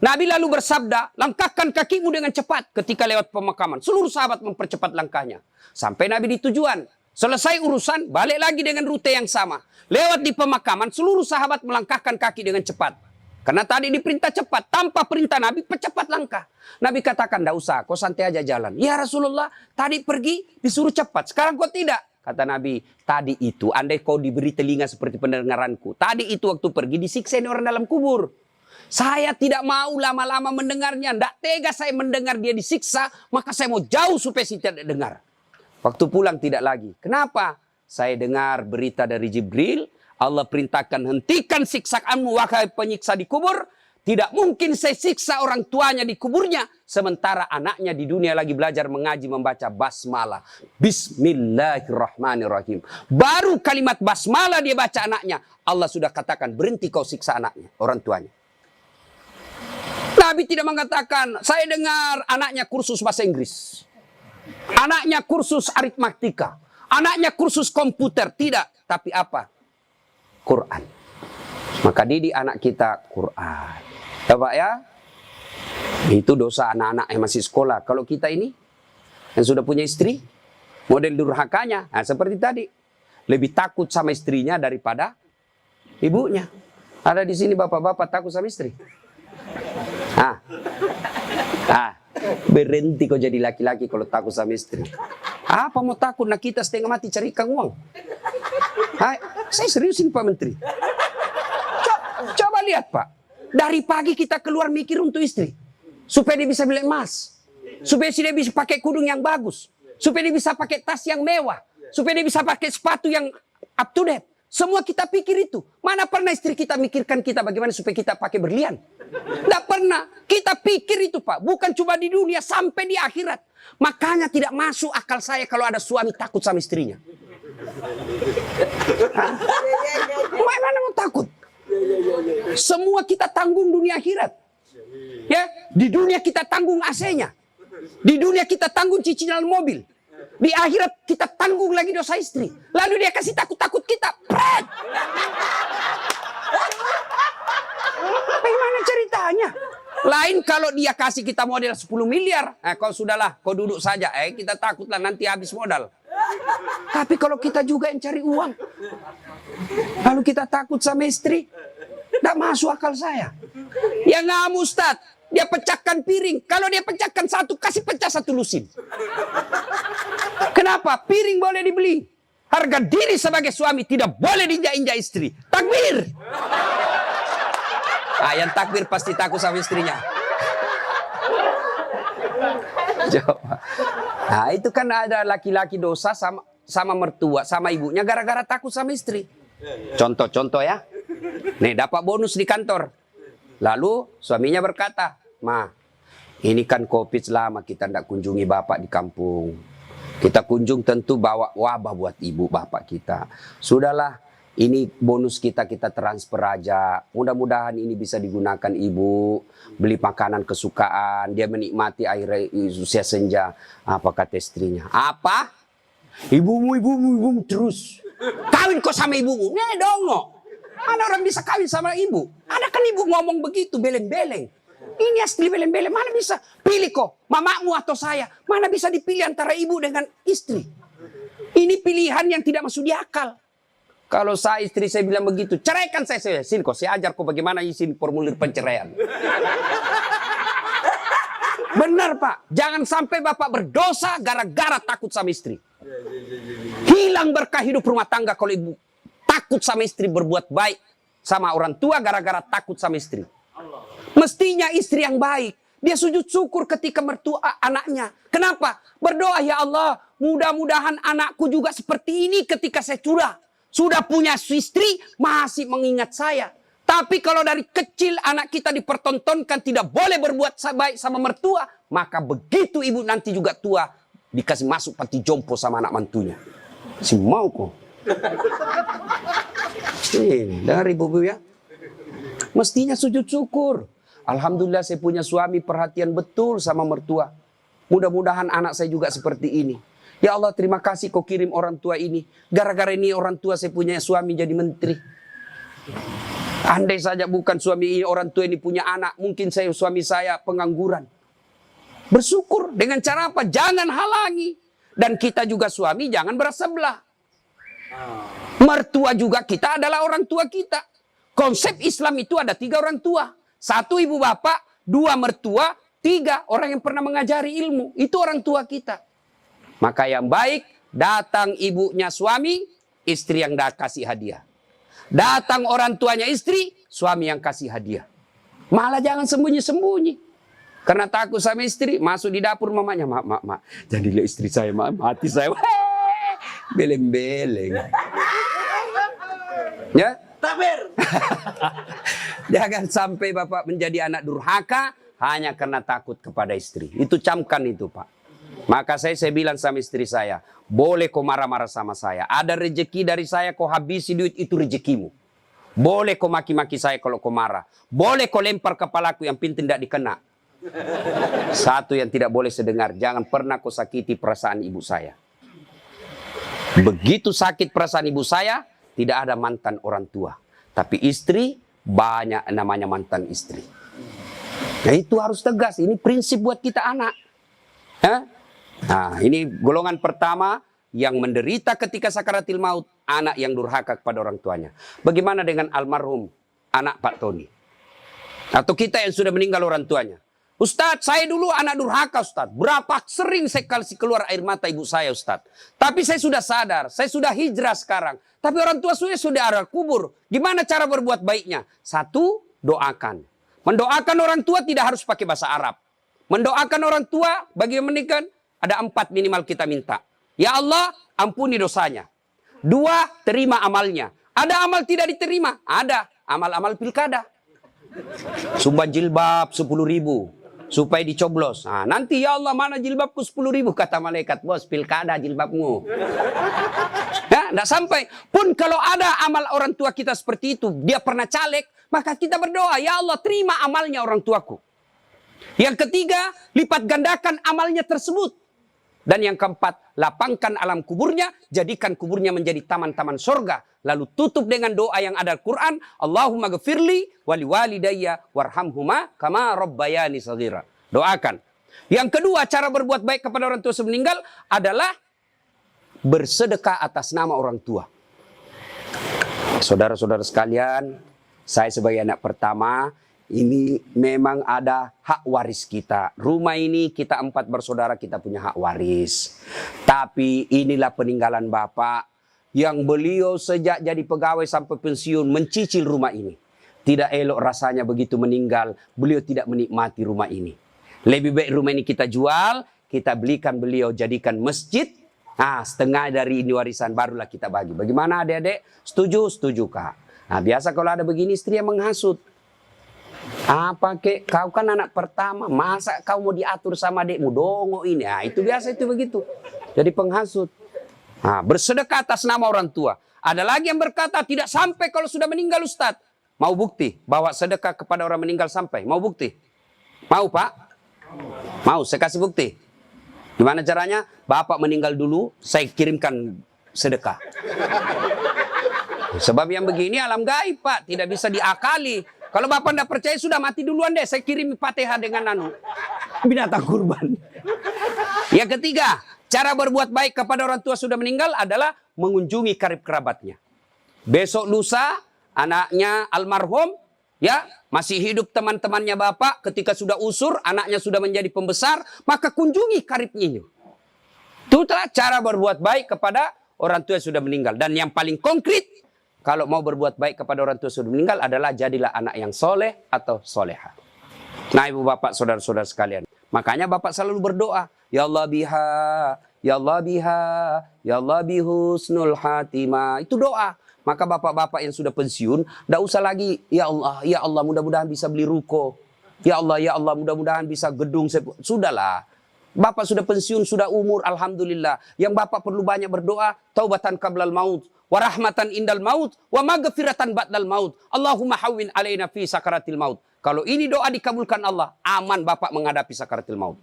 Nabi lalu bersabda, langkahkan kakimu dengan cepat ketika lewat pemakaman. Seluruh sahabat mempercepat langkahnya. Sampai Nabi di tujuan. Selesai urusan, balik lagi dengan rute yang sama. Lewat di pemakaman, seluruh sahabat melangkahkan kaki dengan cepat. Karena tadi diperintah cepat. Tanpa perintah Nabi, percepat langkah. Nabi katakan, tidak usah, kau santai aja jalan. Ya Rasulullah, tadi pergi disuruh cepat. Sekarang kau tidak. Kata Nabi, tadi itu andai kau diberi telinga seperti pendengaranku. Tadi itu waktu pergi disiksa orang dalam kubur. Saya tidak mau lama-lama mendengarnya. Tidak tega saya mendengar dia disiksa. Maka saya mau jauh supaya saya tidak dengar. Waktu pulang tidak lagi. Kenapa? Saya dengar berita dari Jibril. Allah perintahkan, hentikan siksaanmu wahai penyiksa di kubur. Tidak mungkin saya siksa orang tuanya di kuburnya. Sementara anaknya di dunia lagi belajar mengaji membaca basmalah. Bismillahirrahmanirrahim. Baru kalimat basmalah dia baca anaknya. Allah sudah katakan, berhenti kau siksa anaknya, orang tuanya. Nabi tidak mengatakan, saya dengar anaknya kursus bahasa Inggris. Anaknya kursus aritmatika. Anaknya kursus komputer. Tidak. Tapi apa? Quran. Maka didik anak kita Quran. Ya Pak ya? Itu dosa anak-anak yang masih sekolah. Kalau kita ini yang sudah punya istri, model durhakanya, nah seperti tadi, lebih takut sama istrinya daripada ibunya. Ada di sini bapak-bapak takut sama istri. Berhenti kau jadi laki-laki kalau takut sama istri. Apa mau takut? Nah kita setengah mati cari ikan uang. Saya serius ini Pak Menteri. Coba lihat Pak. Dari pagi kita keluar mikir untuk istri. Supaya dia bisa beli emas. Supaya dia bisa pakai kudung yang bagus. Supaya dia bisa pakai tas yang mewah. Supaya dia bisa pakai sepatu yang up to date. Semua kita pikir itu. Mana pernah istri kita mikirkan kita bagaimana supaya kita pakai berlian? Tidak pernah. Kita pikir itu Pak. Bukan cuma di dunia, sampai di akhirat. Makanya tidak masuk akal saya kalau ada suami takut sama istrinya. Mana mau takut? Semua kita tanggung dunia akhirat. Ya, di dunia kita tanggung AC-nya. Di dunia kita tanggung cicilan mobil. Di akhirat kita tanggung lagi dosa istri. Lalu dia kasih takut-takut kita. Pret! Bagaimana ceritanya? Lain kalau dia kasih kita modal 10 miliar. Kau sudahlah, kau duduk saja. Kita takutlah nanti habis modal. Tapi kalau kita juga yang cari uang. Lalu kita takut sama istri. Tidak masuk akal saya. Ya nggak Ustaz. Dia pecahkan piring. Kalau dia pecahkan satu, kasih pecah satu lusin. Kenapa? Piring boleh dibeli. Harga diri sebagai suami tidak boleh diinjak-injak istri. Takbir. Yang takbir pasti takut sama istrinya. Coba. Itu kan ada laki-laki dosa sama mertua, sama ibunya gara-gara takut sama istri. Contoh-contoh ya. Nih dapat bonus di kantor. Lalu suaminya berkata, "Ma, ini kan COVID lama kita tidak kunjungi bapak di kampung. Kita kunjung tentu bawa wabah buat ibu bapak kita. Sudahlah, ini bonus kita transfer aja. Mudah-mudahan ini bisa digunakan ibu. Beli makanan kesukaan. Dia menikmati air usia senja." Apa kata istrinya? Apa? Ibumu terus. Kawin kok sama ibumu? Nih dongo. Ada orang bisa kawin sama ibu. Ada kan ibu ngomong begitu, beleng-beleng. Ini asli beleng-beleng. Mana bisa? Pilih kok, mamamu atau saya. Mana bisa dipilih antara ibu dengan istri? Ini pilihan yang tidak masuk di akal. Kalau saya istri saya bilang begitu, ceraikan saya. Sini kok, saya ajar kok bagaimana isi formulir penceraian. Benar Pak, jangan sampai Bapak berdosa gara-gara takut sama istri. Hilang berkah hidup rumah tangga kalau ibu takut sama istri berbuat baik sama orang tua gara-gara takut sama istri. Mestinya istri yang baik. Dia sujud syukur ketika mertua anaknya. Kenapa? Berdoa, ya Allah, mudah-mudahan anakku juga seperti ini ketika saya sudah punya istri, masih mengingat saya. Tapi kalau dari kecil anak kita dipertontonkan tidak boleh berbuat baik sama mertua, maka begitu ibu nanti juga tua, dikasih masuk panti jompo sama anak mantunya. Si mau kok. Dari ibu ya. Mestinya sujud syukur. Alhamdulillah saya punya suami perhatian betul sama mertua. Mudah-mudahan anak saya juga seperti ini. Ya Allah, terima kasih kau kirim orang tua ini. Gara-gara ini orang tua saya punya suami jadi menteri. Andai saja bukan suami ini, orang tua ini punya anak, mungkin suami saya pengangguran. Bersyukur dengan cara apa? Jangan halangi. Dan kita juga suami jangan bersebelah. Mertua juga kita adalah orang tua kita. Konsep Islam itu ada 3 orang tua. 1 ibu bapak, 2 mertua, 3 orang yang pernah mengajari ilmu. Itu orang tua kita. Maka yang baik, datang ibunya suami, istri yang kasih hadiah. Datang orang tuanya istri, suami yang kasih hadiah. Malah jangan sembunyi-sembunyi. Karena takut sama istri, masuk di dapur mamanya. Mak. Jadilah istri saya, mati saya. Beleng-beleng. Ya? Takbir. Jangan sampai bapak menjadi anak durhaka hanya karena takut kepada istri. Itu camkan itu, Pak. Maka saya bilang sama istri saya, boleh kau marah-marah sama saya. Ada rezeki dari saya, kau habisi duit, itu rezekimu. Boleh kau maki-maki saya kalau kau marah. Boleh kau lempar kepalaku, yang penting tidak dikena. Satu yang tidak boleh sedengar, jangan pernah kau sakiti perasaan ibu saya. Begitu sakit perasaan ibu saya, tidak ada mantan orang tua. Tapi istri, banyak namanya mantan istri. Nah itu harus tegas, ini prinsip buat kita anak. Nah ini golongan pertama yang menderita ketika sakaratil maut, anak yang durhaka kepada orang tuanya. Bagaimana dengan almarhum anak Pak Tony? Atau kita yang sudah meninggal orang tuanya. Ustadz, saya dulu anak durhaka Ustadz. Berapa sering saya kasih keluar air mata ibu saya Ustadz. Tapi saya sudah sadar, saya sudah hijrah sekarang. Tapi orang tua saya sudah ada kubur. Gimana cara berbuat baiknya? 1, doakan. Mendoakan orang tua tidak harus pakai bahasa Arab. Mendoakan orang tua bagi yang menikah ada 4 minimal kita minta. Ya Allah, ampuni dosanya. 2, terima amalnya. Ada amal tidak diterima? Ada. Amal-amal pilkada. Sumbang jilbab 10.000. Supaya dicoblos. Nah, nanti ya Allah mana jilbabku 10.000 kata malaikat. Bos, pilkada jilbabmu. Ya, tidak sampai. Pun kalau ada amal orang tua kita seperti itu, dia pernah caleg, maka kita berdoa, ya Allah terima amalnya orang tuaku. Yang ketiga, lipat gandakan amalnya tersebut. Dan yang keempat, lapangkan alam kuburnya, jadikan kuburnya menjadi taman-taman surga. Lalu tutup dengan doa yang ada Al-Quran, Allahumma gfirli wali walidayya warhamhuma kama rabbayani shaghira. Doakan. Yang kedua, cara berbuat baik kepada orang tua sebelum meninggal adalah bersedekah atas nama orang tua. Saudara-saudara sekalian, saya sebagai anak pertama, ini memang ada hak waris kita. Rumah ini kita 4 bersaudara, kita punya hak waris. Tapi inilah peninggalan Bapak yang beliau sejak jadi pegawai sampai pensiun mencicil rumah ini. Tidak elok rasanya begitu meninggal, beliau tidak menikmati rumah ini. Lebih baik rumah ini kita jual, kita belikan beliau jadikan masjid. Nah, setengah dari ini warisan barulah kita bagi. Bagaimana adik-adik? Setuju? Setuju, Kak. Nah, biasa kalau ada begini istri yang menghasut. Apa kek, kau kan anak pertama, masa kau mau diatur sama adikmu, dongo ini. Nah, itu biasa itu begitu. Jadi penghasut. Nah, bersedekah atas nama orang tua. Ada lagi yang berkata tidak sampai kalau sudah meninggal Ustadz. Mau bukti bawa sedekah kepada orang meninggal sampai? Mau bukti? Mau Pak? Mau, saya kasih bukti. Gimana caranya? Bapak meninggal dulu, saya kirimkan sedekah. Sebab yang begini alam gaib Pak, tidak bisa diakali. Kalau Bapak tidak percaya sudah mati duluan deh, saya kirim Fatihah dengan binatang kurban. Yang ketiga, cara berbuat baik kepada orang tua sudah meninggal adalah mengunjungi karib kerabatnya. Besok lusa, anaknya almarhum, ya masih hidup teman-temannya Bapak, ketika sudah usur, anaknya sudah menjadi pembesar, maka kunjungi karibnya. Itulah cara berbuat baik kepada orang tua yang sudah meninggal. Dan yang paling konkret, kalau mau berbuat baik kepada orang tua sudah meninggal adalah jadilah anak yang soleh atau soleha. Nah ibu bapak saudara-saudara sekalian. Makanya bapak selalu berdoa. Ya Allah biha, ya Allah biha, ya Allah bihusnul hatimah. Itu doa. Maka bapak-bapak yang sudah pensiun, tidak usah lagi. Ya Allah mudah-mudahan bisa beli ruko. Ya Allah mudah-mudahan bisa gedung. Sudahlah. Bapak sudah pensiun, sudah umur, alhamdulillah. Yang bapak perlu banyak berdoa, taubatan qablal maut. Warahmatan indal maut, wa maghfiratan ba'dal maut. Allahumma hawwin alaina fi sakaratil maut. Kalau ini doa dikabulkan Allah, aman Bapak menghadapi sakaratil maut.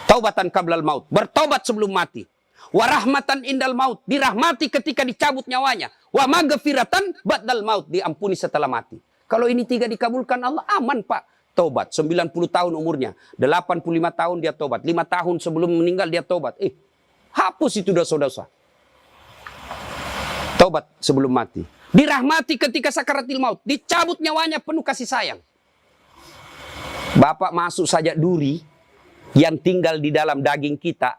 Taubatan qablal maut, bertobat sebelum mati. Warahmatan indal maut, dirahmati ketika dicabut nyawanya. Wa maghfiratan ba'dal maut, diampuni setelah mati. Kalau ini 3 dikabulkan Allah, aman Pak. Tobat, 90 tahun umurnya, 85 tahun dia tobat, 5 tahun sebelum meninggal dia tobat. Hapus itu dosa-dosa. Taubat sebelum mati. Dirahmati ketika sakaratil maut. Dicabut nyawanya penuh kasih sayang. Bapak masuk saja duri yang tinggal di dalam daging kita.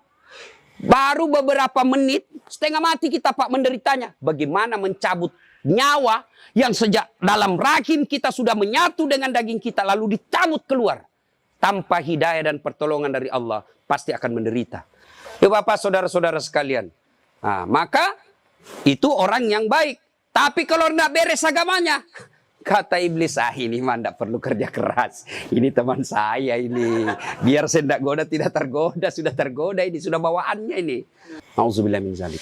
Baru beberapa menit, setengah mati kita Pak menderitanya. Bagaimana mencabut nyawa yang sejak dalam rahim kita sudah menyatu dengan daging kita. Lalu dicabut keluar. Tanpa hidayah dan pertolongan dari Allah. Pasti akan menderita. Ya Bapak saudara-saudara sekalian. Nah, maka itu orang yang baik. Tapi kalau tidak beres agamanya, kata iblis, ini mah tidak perlu kerja keras. Ini teman saya ini. Biar saya tidak goda, tidak tergoda. Sudah tergoda ini, sudah bawaannya ini. Auzubillah min zalik.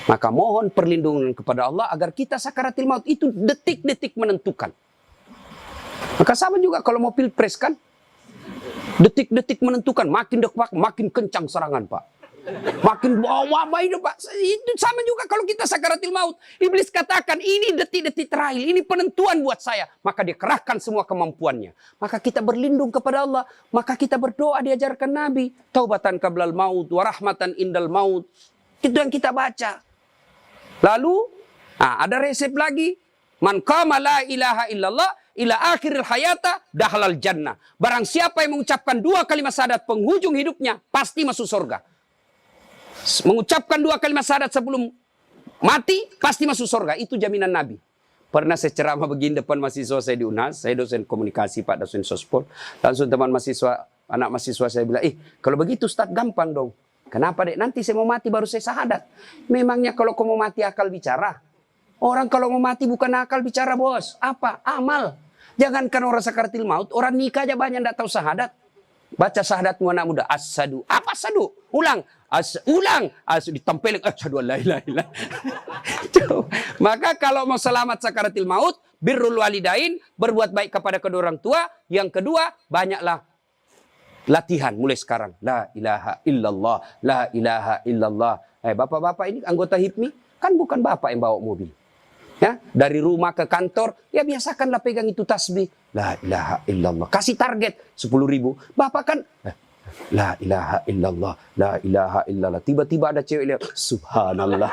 Maka mohon perlindungan kepada Allah agar kita sakaratil maut itu detik-detik menentukan. Maka sama juga kalau mau pilpres kan. Detik-detik menentukan. Makin dekat, makin kencang serangan Pak. Makin bawa itu Pak. Itu sama juga kalau kita sakaratil maut. Iblis katakan ini detik-detik terakhir. Ini penentuan buat saya. Maka dia kerahkan semua kemampuannya. Maka kita berlindung kepada Allah. Maka kita berdoa diajarkan Nabi. Taubatan qablal maut. Warahmatan indal maut. Itu yang kita baca. Lalu ada resep lagi. Man qama la ilaha illallah ila akhiril hayata dahalal jannah. Barang siapa yang mengucapkan 2 kalimat syahadat penghujung hidupnya. Pasti masuk surga. Mengucapkan 2 kalimat syahadat sebelum mati, pasti masuk surga. Itu jaminan Nabi. Pernah saya ceramah begini depan mahasiswa saya di UNAS. Saya dosen komunikasi Pak, dosen sospol. Langsung teman mahasiswa, anak mahasiswa saya bilang, kalau begitu Ustaz gampang dong. Kenapa dek? Nanti saya mau mati baru saya syahadat. Memangnya kalau kau mau mati akal bicara? Orang kalau mau mati bukan akal bicara bos. Apa? Amal. Jangankan orang sakaratil maut, orang nikah aja banyak tidak tahu syahadat. Baca syahadatmu anak muda. Asyhadu. Apa asyhadu? Ulang. Ulang. Ditempelin. Asyhadu an la ilaha illallah. Maka kalau mau selamat sakaratil maut, birrul walidain, berbuat baik kepada kedua orang tua. Yang kedua, banyaklah latihan mulai sekarang. La ilaha illallah. La ilaha illallah. Bapak-bapak ini anggota HIPMI, kan bukan bapak yang bawa mobil. Ya, dari rumah ke kantor, ya biasakanlah pegang itu tasbih. La ilaha illallah. Kasih target 10.000. Bapak kan, la ilaha illallah, la ilaha illallah. Tiba-tiba ada cewek lihat, subhanallah.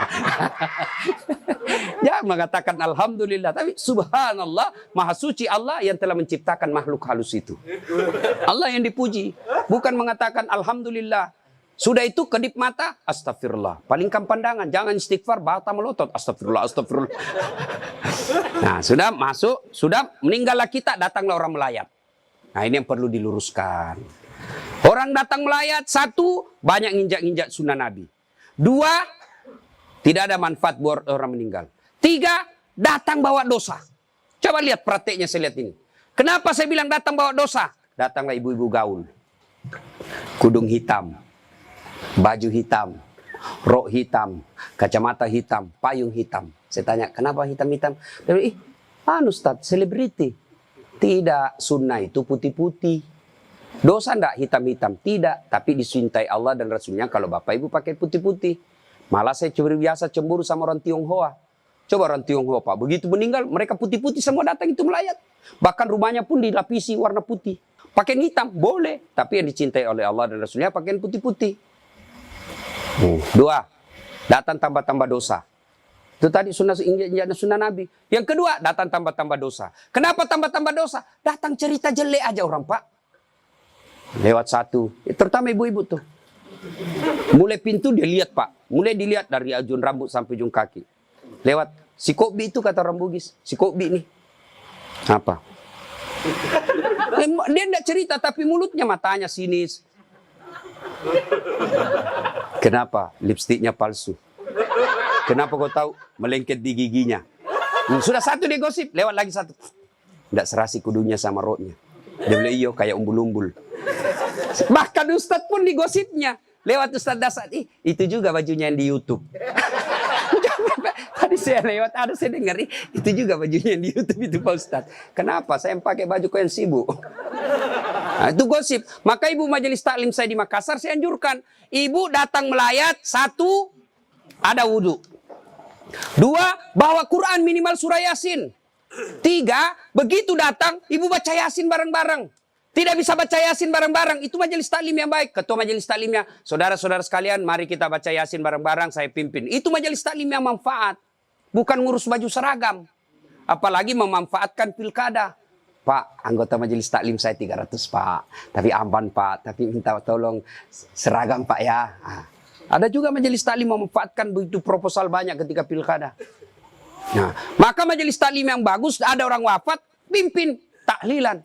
Ya, mengatakan alhamdulillah. Tapi subhanallah, maha suci Allah yang telah menciptakan makhluk halus itu. Allah yang dipuji. Bukan mengatakan alhamdulillah. Sudah itu kedip mata, astagfirullah. Palingkan pandangan, jangan istighfar, bata melotot. Astagfirullah, astagfirullah. Nah, sudah masuk, sudah meninggallah kita, datanglah orang melayat. Nah, ini yang perlu diluruskan. Orang datang melayat, 1, banyak nginjak-nginjak sunnah Nabi. 2, tidak ada manfaat buat orang meninggal. 3, datang bawa dosa. Coba lihat prakteknya, saya lihat ini. Kenapa saya bilang datang bawa dosa? Datanglah ibu-ibu gaul. Kudung hitam. Baju hitam, rok hitam, kacamata hitam, payung hitam. Saya tanya, kenapa hitam-hitam? Dia bilang, Ustaz, selebriti. Tidak, sunnah itu putih-putih. Dosa enggak hitam-hitam? Tidak, tapi dicintai Allah dan Rasulnya kalau bapak ibu pakai putih-putih. Malah saya biasa cemburu sama orang Tionghoa. Coba orang Tionghoa Pak, begitu meninggal mereka putih-putih semua datang itu melayat. Bahkan rumahnya pun dilapisi warna putih. Pakaian hitam, boleh. Tapi yang dicintai oleh Allah dan Rasulnya pakaian putih-putih. 2, datang tambah-tambah dosa. Itu tadi sunnah Nabi. Yang kedua, datang tambah-tambah dosa. Kenapa tambah-tambah dosa? Datang cerita jelek aja orang Pak. Lewat 1, terutama ibu-ibu tuh. Mulai pintu dia lihat Pak. Mulai dilihat dari ujung rambut sampai ujung kaki. Lewat, si Kobi itu kata orang Bugis. Si Kobi nih. Apa? Dia tidak cerita tapi mulutnya matanya sinis. Kenapa? Lipstiknya palsu. Kenapa kau tahu? Melengket di giginya. Sudah 1 dia gosip, lewat lagi 1. Tidak serasi kudunya sama roknya. Dia bilang, iyo kayak umbul-umbul. Bahkan Ustadz pun digosipnya. Lewat Ustadz Dasar, itu juga bajunya yang di YouTube. Tadi saya lewat, ada saya dengar, itu juga bajunya yang di YouTube itu Pak Ustadz. Kenapa? Saya pakai baju kau yang sibuk. Nah, itu gosip. Maka ibu majelis taklim saya di Makassar, saya anjurkan. Ibu datang melayat, 1, ada wudhu. 2, bawa Quran minimal surah Yasin. 3, begitu datang, ibu baca Yasin bareng-bareng. Tidak bisa baca Yasin bareng-bareng, itu majelis taklim yang baik. Ketua majelis taklimnya, saudara-saudara sekalian, mari kita baca Yasin bareng-bareng, saya pimpin. Itu majelis taklim yang manfaat. bukan ngurus baju seragam. Apalagi memanfaatkan pilkada. Pak, anggota majelis taklim saya 300 Pak. Tapi aman Pak, tapi minta tolong seragam Pak ya. Nah, ada juga majelis taklim memanfaatkan begitu proposal banyak ketika pilkada. Nah, maka majelis taklim yang bagus, ada orang wafat, pimpin tahlilan.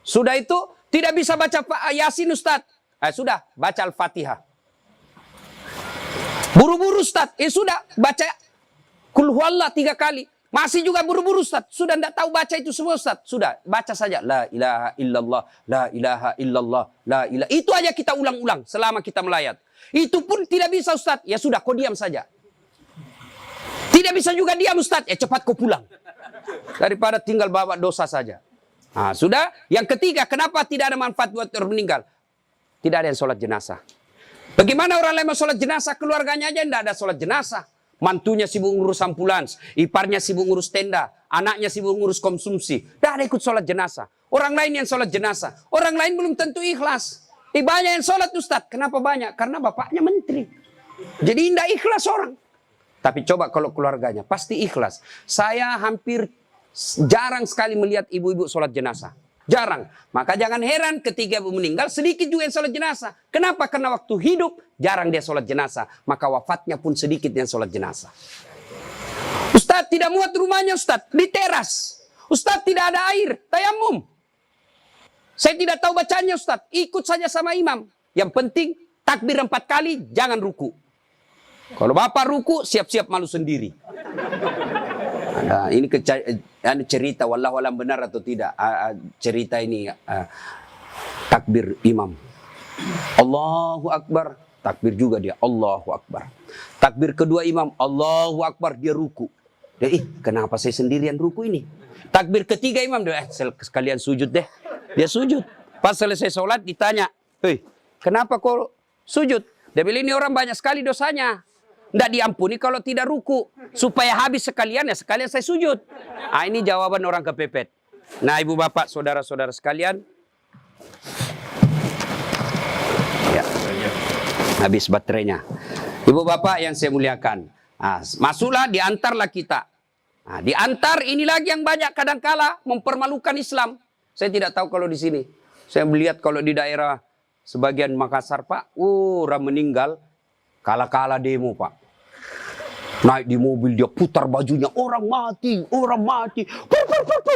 Sudah itu, tidak bisa baca Yasin Ustaz. Sudah, baca Al-Fatihah. Buru-buru Ustaz, sudah, baca Qul Huwallah 3 kali. Masih juga buru-buru Ustaz. Sudah tidak tahu baca itu semua Ustaz. Sudah, baca saja. La ilaha illallah, la ilaha illallah, la ilaha. Itu aja kita ulang-ulang selama kita melayat. Itu pun tidak bisa Ustaz. Ya sudah, kau diam saja. Tidak bisa juga diam Ustaz. Ya cepat kau pulang. Daripada tinggal bawa dosa saja. Nah, sudah. Yang ketiga, kenapa tidak ada manfaat buat orang meninggal? Tidak ada yang sholat jenazah. Bagaimana orang lain mau sholat jenazah? Keluarganya aja tidak ada sholat jenazah. Mantunya sibuk ngurus ambulans, iparnya sibuk ngurus tenda, anaknya sibuk ngurus konsumsi. Tidak ada ikut sholat jenazah. Orang lain yang sholat jenazah. Orang lain belum tentu ikhlas. Banyak yang sholat Ustaz. Kenapa banyak? Karena bapaknya menteri. Jadi tidak ikhlas orang. Tapi coba kalau keluarganya, pasti ikhlas. Saya hampir jarang sekali melihat ibu-ibu sholat jenazah. Jarang. Maka jangan heran ketika ibu meninggal, sedikit juga yang sholat jenazah. Kenapa? Karena waktu hidup, jarang dia sholat jenazah. Maka wafatnya pun sedikit yang sholat jenazah. Ustaz tidak muat rumahnya Ustaz. Di teras. Ustaz tidak ada air. Tayamum. Saya tidak tahu bacanya Ustaz. Ikut saja sama imam. Yang penting, takbir 4 kali, jangan ruku. Kalau bapak ruku, siap-siap malu sendiri. Nah, ini cerita wallahu alam benar atau tidak cerita ini takbir imam Allahu Akbar, takbir juga dia Allahu Akbar, takbir kedua imam Allahu Akbar, dia ruku. Dia, kenapa saya sendirian ruku ini? Takbir ketiga imam dia sekalian sujud deh, dia sujud. Pas selesai sholat ditanya, kenapa kau sujud? Dia bilang ini orang banyak sekali dosanya, tidak diampuni kalau tidak ruku. Supaya habis sekalian, ya sekalian saya sujud. Ini jawaban orang kepepet. Nah ibu bapak, saudara-saudara sekalian. Ya, habis baterainya. Ibu bapak yang saya muliakan. Masuklah, diantarlah kita. Diantar ini lagi yang banyak kadangkala mempermalukan Islam. Saya tidak tahu kalau di sini. Saya melihat kalau di daerah sebagian Makassar Pak. Orang meninggal. Kala-kala demo Pak. Naik di mobil dia putar bajunya. Orang mati, orang mati.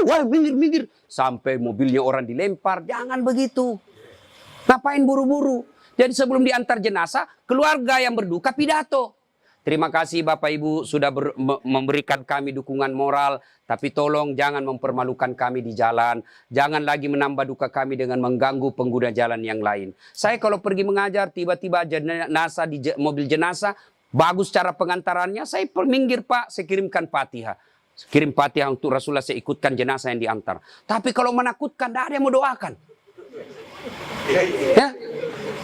Wah, minggir. Sampai mobilnya orang dilempar. Jangan begitu. Ngapain buru-buru? Jadi sebelum diantar jenazah, keluarga yang berduka pidato. Terima kasih Bapak Ibu sudah memberikan kami dukungan moral. Tapi tolong jangan mempermalukan kami di jalan. Jangan lagi menambah duka kami dengan mengganggu pengguna jalan yang lain. Saya kalau pergi mengajar, tiba-tiba jenazah di mobil jenazah, bagus cara pengantarannya, saya minggir Pak, saya kirimkan Fatihah. Kirim Fatihah untuk Rasulullah, saya ikutkan jenazah yang diantar. Tapi kalau menakutkan, tidak ada yang mau doakan. Ya?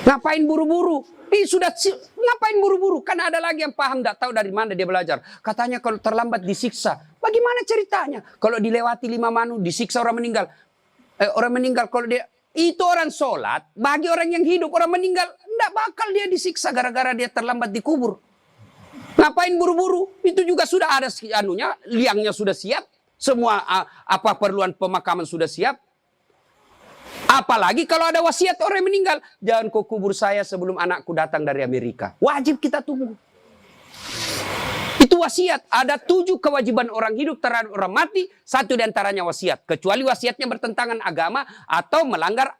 Ngapain buru-buru? Ngapain buru-buru? Kan ada lagi yang paham, tidak tahu dari mana dia belajar. Katanya kalau terlambat disiksa. Bagaimana ceritanya? Kalau dilewati 5 manu, disiksa orang meninggal. Orang meninggal kalau dia... Itu orang sholat, bagi orang yang hidup, orang meninggal, tidak bakal dia disiksa gara-gara dia terlambat dikubur. Ngapain buru-buru? Itu juga sudah ada liangnya sudah siap. Semua apa perluan pemakaman sudah siap. Apalagi kalau ada wasiat orang yang meninggal. Jangan kau kubur saya sebelum anakku datang dari Amerika. Wajib kita tunggu. Itu wasiat. Ada 7 kewajiban orang hidup terhadap orang mati. 1 diantaranya wasiat. Kecuali wasiatnya bertentangan agama atau melanggar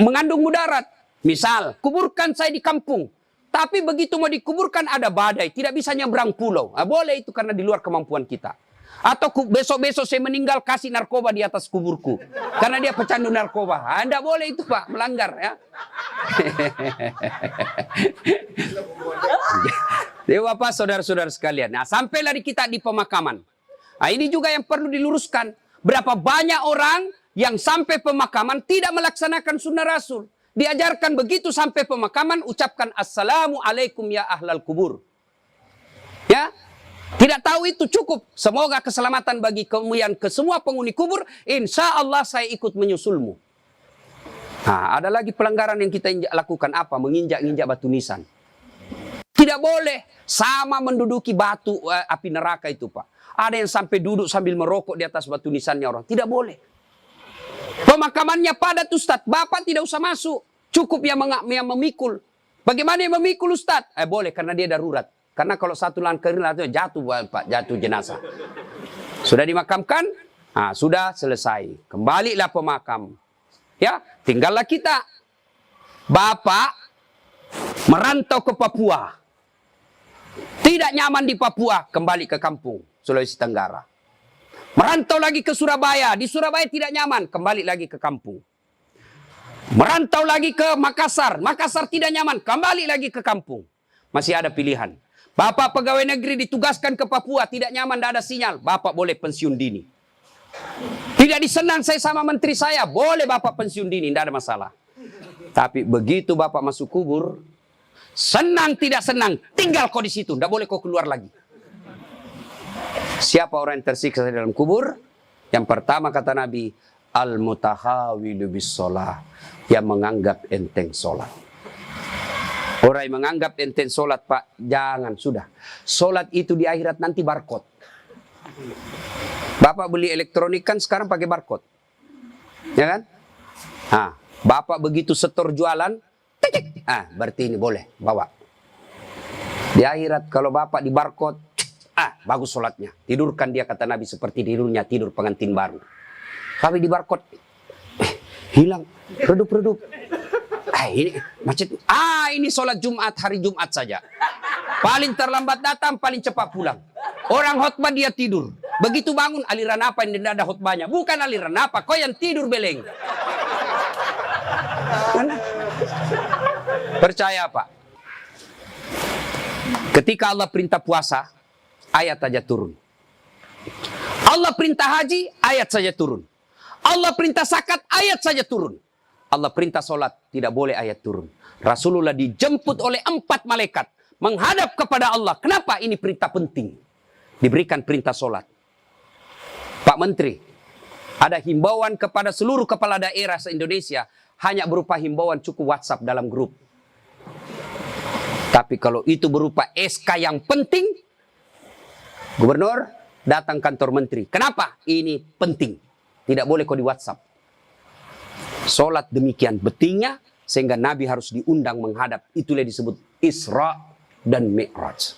mengandung mudarat. Misal, kuburkan saya di kampung. Tapi begitu mau dikuburkan ada badai. Tidak bisa nyebrang pulau. Boleh itu karena di luar kemampuan kita. Atau besok-besok saya meninggal kasih narkoba di atas kuburku. Karena dia pecandu narkoba. Tidak boleh itu Pak. Melanggar ya. Jadi Bapak saudara-saudara sekalian. Nah sampailah kita di pemakaman. Nah ini juga yang perlu diluruskan. Berapa banyak orang yang sampai pemakaman tidak melaksanakan sunnah Rasul. Diajarkan begitu sampai pemakaman, ucapkan Assalamualaikum ya ahlal kubur. Ya, tidak tahu itu cukup. Semoga keselamatan bagi kemuliaan ke semua penghuni kubur. Insya Allah saya ikut menyusulmu. Nah, ada lagi pelanggaran yang kita lakukan apa? Menginjak-injak batu nisan. Tidak boleh. Sama menduduki batu api neraka itu, Pak. Ada yang sampai duduk sambil merokok di atas batu nisannya orang. Tidak boleh. Pemakamannya padat, Ustaz. Bapak tidak usah masuk. Cukup yang memikul. Bagaimana yang memikul, Ustaz? Boleh, karena dia darurat. Karena kalau satu langkah jatuh, Pak, jatuh jenazah. Sudah dimakamkan? Sudah selesai. Kembalilah pemakam. Ya, tinggallah kita. Bapak merantau ke Papua. Tidak nyaman di Papua, kembali ke kampung, Sulawesi Tenggara. Merantau lagi ke Surabaya. Di Surabaya tidak nyaman, kembali lagi ke kampung. Merantau lagi ke Makassar. Makassar tidak nyaman, kembali lagi ke kampung. Masih ada pilihan. Bapak pegawai negeri ditugaskan ke Papua, tidak nyaman, tidak ada sinyal. Bapak boleh pensiun dini. Tidak disenang saya sama menteri saya, boleh Bapak pensiun dini, tidak ada masalah. Tapi begitu Bapak masuk kubur, senang tidak senang, tinggal kau di situ, tidak boleh kau keluar lagi. Siapa orang yang tersiksa di dalam kubur? Yang pertama kata Nabi, al-mutahawilu bis-sholah, yang menganggap enteng sholat. Orang yang menganggap enteng sholat, Pak, jangan, sudah. Sholat itu di akhirat nanti barcode. Bapak beli elektronik kan sekarang pakai barcode. Ya kan? Bapak begitu setor jualan, titik. Berarti ini boleh, bawa. Di akhirat kalau Bapak di barcode, bagus sholatnya. Tidurkan dia, kata Nabi, seperti tidurnya tidur pengantin baru. Tapi di barcode, hilang, redup-redup. Ini macet. Ini sholat Jumat, hari Jumat saja. Paling terlambat datang, paling cepat pulang. Orang khotbah dia tidur. Begitu bangun, aliran apa yang tidak ada khotbahnya? Bukan aliran apa, kau yang tidur beleng. Percaya Pak? Ketika Allah perintah puasa, ayat saja turun. Allah perintah haji, ayat saja turun. Allah perintah zakat, ayat saja turun. Allah perintah sholat, tidak boleh ayat turun. Rasulullah dijemput oleh 4 malaikat. Menghadap kepada Allah. Kenapa? Ini perintah penting. Diberikan perintah sholat. Pak Menteri, ada himbauan kepada seluruh kepala daerah se-Indonesia. Hanya berupa himbauan cukup WhatsApp dalam grup. Tapi kalau itu berupa SK yang penting, Gubernur datang kantor Menteri. Kenapa? Ini penting. Tidak boleh kau di WhatsApp. Sholat demikian pentingnya sehingga Nabi harus diundang menghadap. Itulah disebut Isra dan Mi'raj.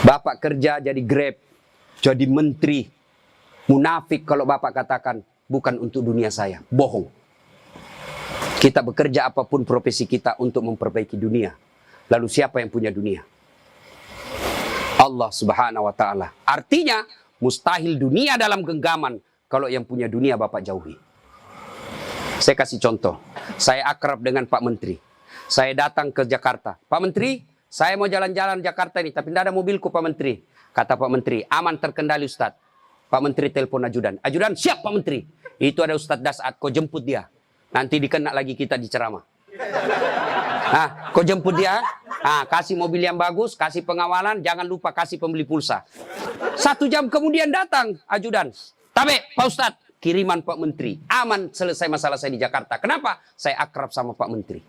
Bapak kerja jadi Grab, jadi menteri. Munafik kalau Bapak katakan bukan untuk dunia saya. Bohong. Kita bekerja apapun profesi kita untuk memperbaiki dunia. Lalu siapa yang punya dunia? Allah Subhanahu wa ta'ala. Artinya mustahil dunia dalam genggaman kalau yang punya dunia Bapak jauhi. Saya kasih contoh. Saya akrab dengan Pak Menteri. Saya datang ke Jakarta. Pak Menteri, saya mau jalan-jalan Jakarta ini, tapi tidak ada mobilku Pak Menteri. Kata Pak Menteri, aman terkendali Ustadz. Pak Menteri telepon ajudan. Ajudan, siap Pak Menteri. Itu ada Ustadz Dasat, kau jemput dia. Nanti dikena lagi kita di ceramah. Kau jemput dia. Kasih mobil yang bagus, kasih pengawalan, jangan lupa kasih pembeli pulsa. 1 jam kemudian datang ajudan. Tapi Pak Ustadz, kiriman Pak Menteri. Aman, selesai masalah saya di Jakarta. Kenapa? Saya akrab sama Pak Menteri.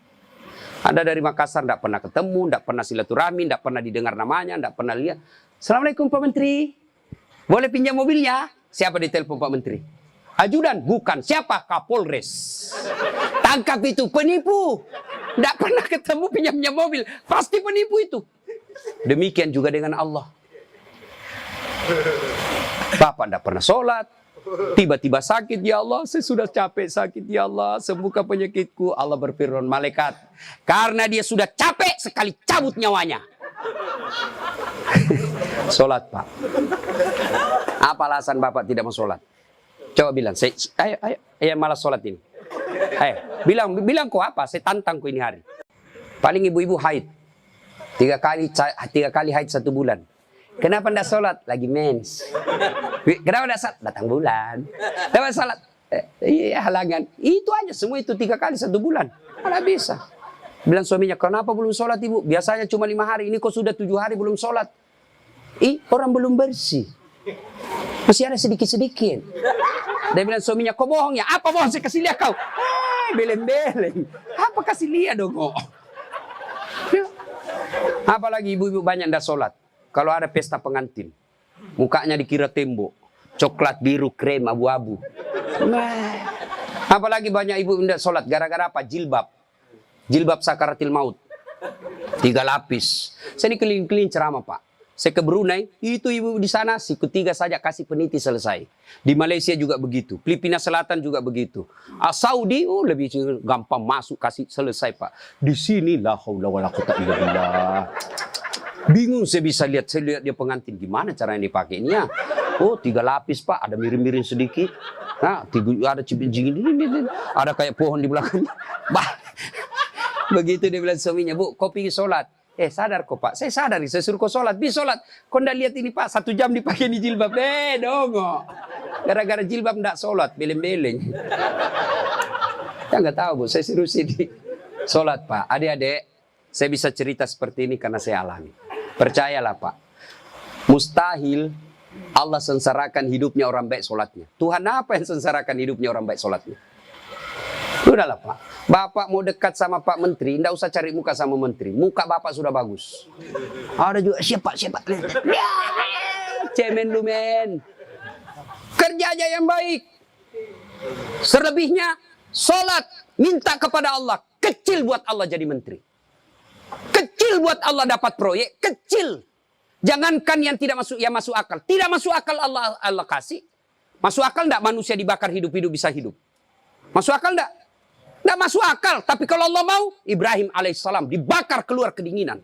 Anda dari Makassar tidak pernah ketemu, tidak pernah silaturahmi, tidak pernah didengar namanya, tidak pernah lihat. Assalamualaikum Pak Menteri. Boleh pinjam mobilnya? Siapa ditelepon Pak Menteri? Ajudan? Bukan. Siapa? Kapolres. Tangkap itu, penipu. Tidak pernah ketemu pinjamnya mobil. Pasti penipu itu. Demikian juga dengan Allah. Bapak tidak pernah sholat. Tiba-tiba sakit, ya Allah, saya sudah capek sakit, ya Allah, sembuhkan penyakitku. Allah berfirman, malaikat, karena dia sudah capek sekali cabut nyawanya. Sholat Pak. Apa alasan Bapak tidak mau sholat? Coba bilang, ayo malas sholat ini. Bilang kok apa? Saya tantang kok ini hari. Paling ibu-ibu haid. 3 kali haid 1 bulan. Kenapa tidak sholat? Lagi mens. Kenapa tidak sholat? Datang bulan. Kenapa sholat? Iya halangan. Itu aja semua itu 3 kali 1 bulan. Mana bisa. Bilang suaminya, kenapa belum sholat ibu? Biasanya cuma 5 hari. Ini kok sudah 7 hari belum sholat. Orang belum bersih. Masih ada sedikit-sedikit. Dia bilang suaminya, kok bohong ya? Apa bohong? Saya kasih lihat kau. Beleng-beleng. Apa kasih lihat dong? Apalagi ibu-ibu banyak ndak sholat. Kalau ada pesta pengantin, mukanya dikira tembok, coklat, biru, krem, abu-abu. Nah, apalagi banyak ibu ndak sholat gara-gara apa? Jilbab. Jilbab sakaratil maut. 3 lapis. Saya ini keliling-keliling ceramah, Pak. Saya ke Brunei, itu ibu di sana siku 3 saja kasih peniti selesai. Di Malaysia juga begitu, Filipina Selatan juga begitu. Saudi lebih gampang masuk kasih selesai, Pak. Di sini la haula wala quwata illa billah. Bingung saya lihat dia pengantin gimana caranya dipakainya. Oh 3 lapis, Pak, ada miring-miring sedikit. Nah, ada cipin-cipin, ada kayak pohon di belakangnya. Bah. Begitu dia bilang suaminya, Bu, kau pergi sholat. Sadar kok, Pak. Saya sadar, saya suruh kau sholat. Bi sholat. Kau ndak lihat ini, Pak, 1 jam dipakai di jilbab. Dongo. Gara-gara jilbab ndak sholat, beleng-beleng. Ya nggak tahu, Bu. Saya suruh sini sholat, Pak. Adik-adik, saya bisa cerita seperti ini karena saya alami. Percayalah, Pak. Mustahil Allah sengsarakan hidupnya orang baik sholatnya. Tuhan apa yang sengsarakan hidupnya orang baik sholatnya? Udahlah, Pak. Bapak mau dekat sama Pak Menteri, ndak usah cari muka sama Menteri. Muka Bapak sudah bagus. Ada juga siapa. Cemen lu, men. Kerja aja yang baik. Selebihnya, sholat. Minta kepada Allah. Kecil buat Allah jadi menteri. Kecil buat Allah dapat proyek. Kecil. Jangankan yang tidak masuk, yang masuk akal. Tidak masuk akal Allah kasih. Masuk akal ndak manusia dibakar hidup-hidup bisa hidup? Masuk akal ndak? Nggak masuk akal. Tapi kalau Allah mau, Ibrahim alaihissalam dibakar keluar kedinginan.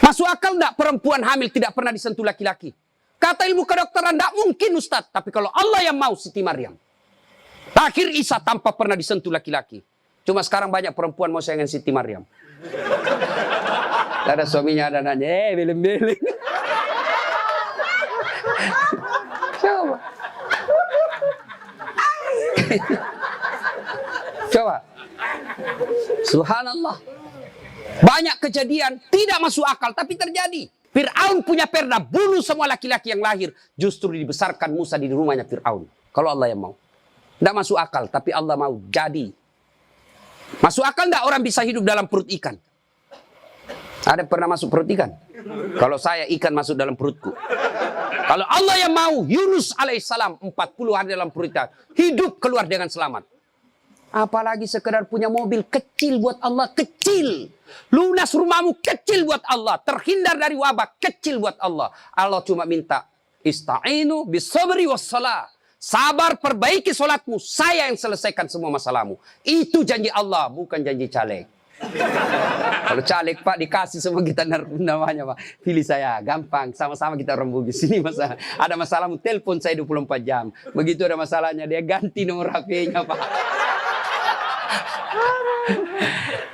Masuk akal nggak perempuan hamil tidak pernah disentuh laki-laki? Kata ilmu kedokteran, nggak mungkin Ustaz. Tapi kalau Allah yang mau, Siti Maryam. Akhir Isa tanpa pernah disentuh laki-laki. Cuma sekarang banyak perempuan mau sayangan Siti Maryam. Ada suaminya ada nanya, beleng-beleng. Coba. Coba. Subhanallah. Banyak kejadian tidak masuk akal tapi terjadi. Fir'aun punya perda bunuh semua laki-laki yang lahir. Justru dibesarkan Musa di rumahnya Fir'aun. Kalau Allah yang mau. Tidak masuk akal tapi Allah mau jadi. Masuk akal tidak orang bisa hidup dalam perut ikan? Ada pernah masuk perut ikan? Kalau saya ikan masuk dalam perutku. Kalau Allah yang mau, Yunus alaihissalam 40 hari dalam perut ikan. Hidup keluar dengan selamat. Apalagi sekedar punya mobil kecil buat Allah, kecil. Lunas rumahmu kecil buat Allah. Terhindar dari wabah kecil buat Allah. Allah cuma minta ista'inu bisabri wassalah. Sabar, perbaiki solatmu. Saya yang selesaikan semua masalahmu. Itu janji Allah, bukan janji caleg. Kalau caleg, Pak, dikasih semua kita namanya, Pak. Pilih saya, gampang. Sama-sama kita orang Bugis. Ini masalah. Ada masalahmu, telepon saya 24 jam. Begitu ada masalahnya, dia ganti nomor HP-nya, Pak.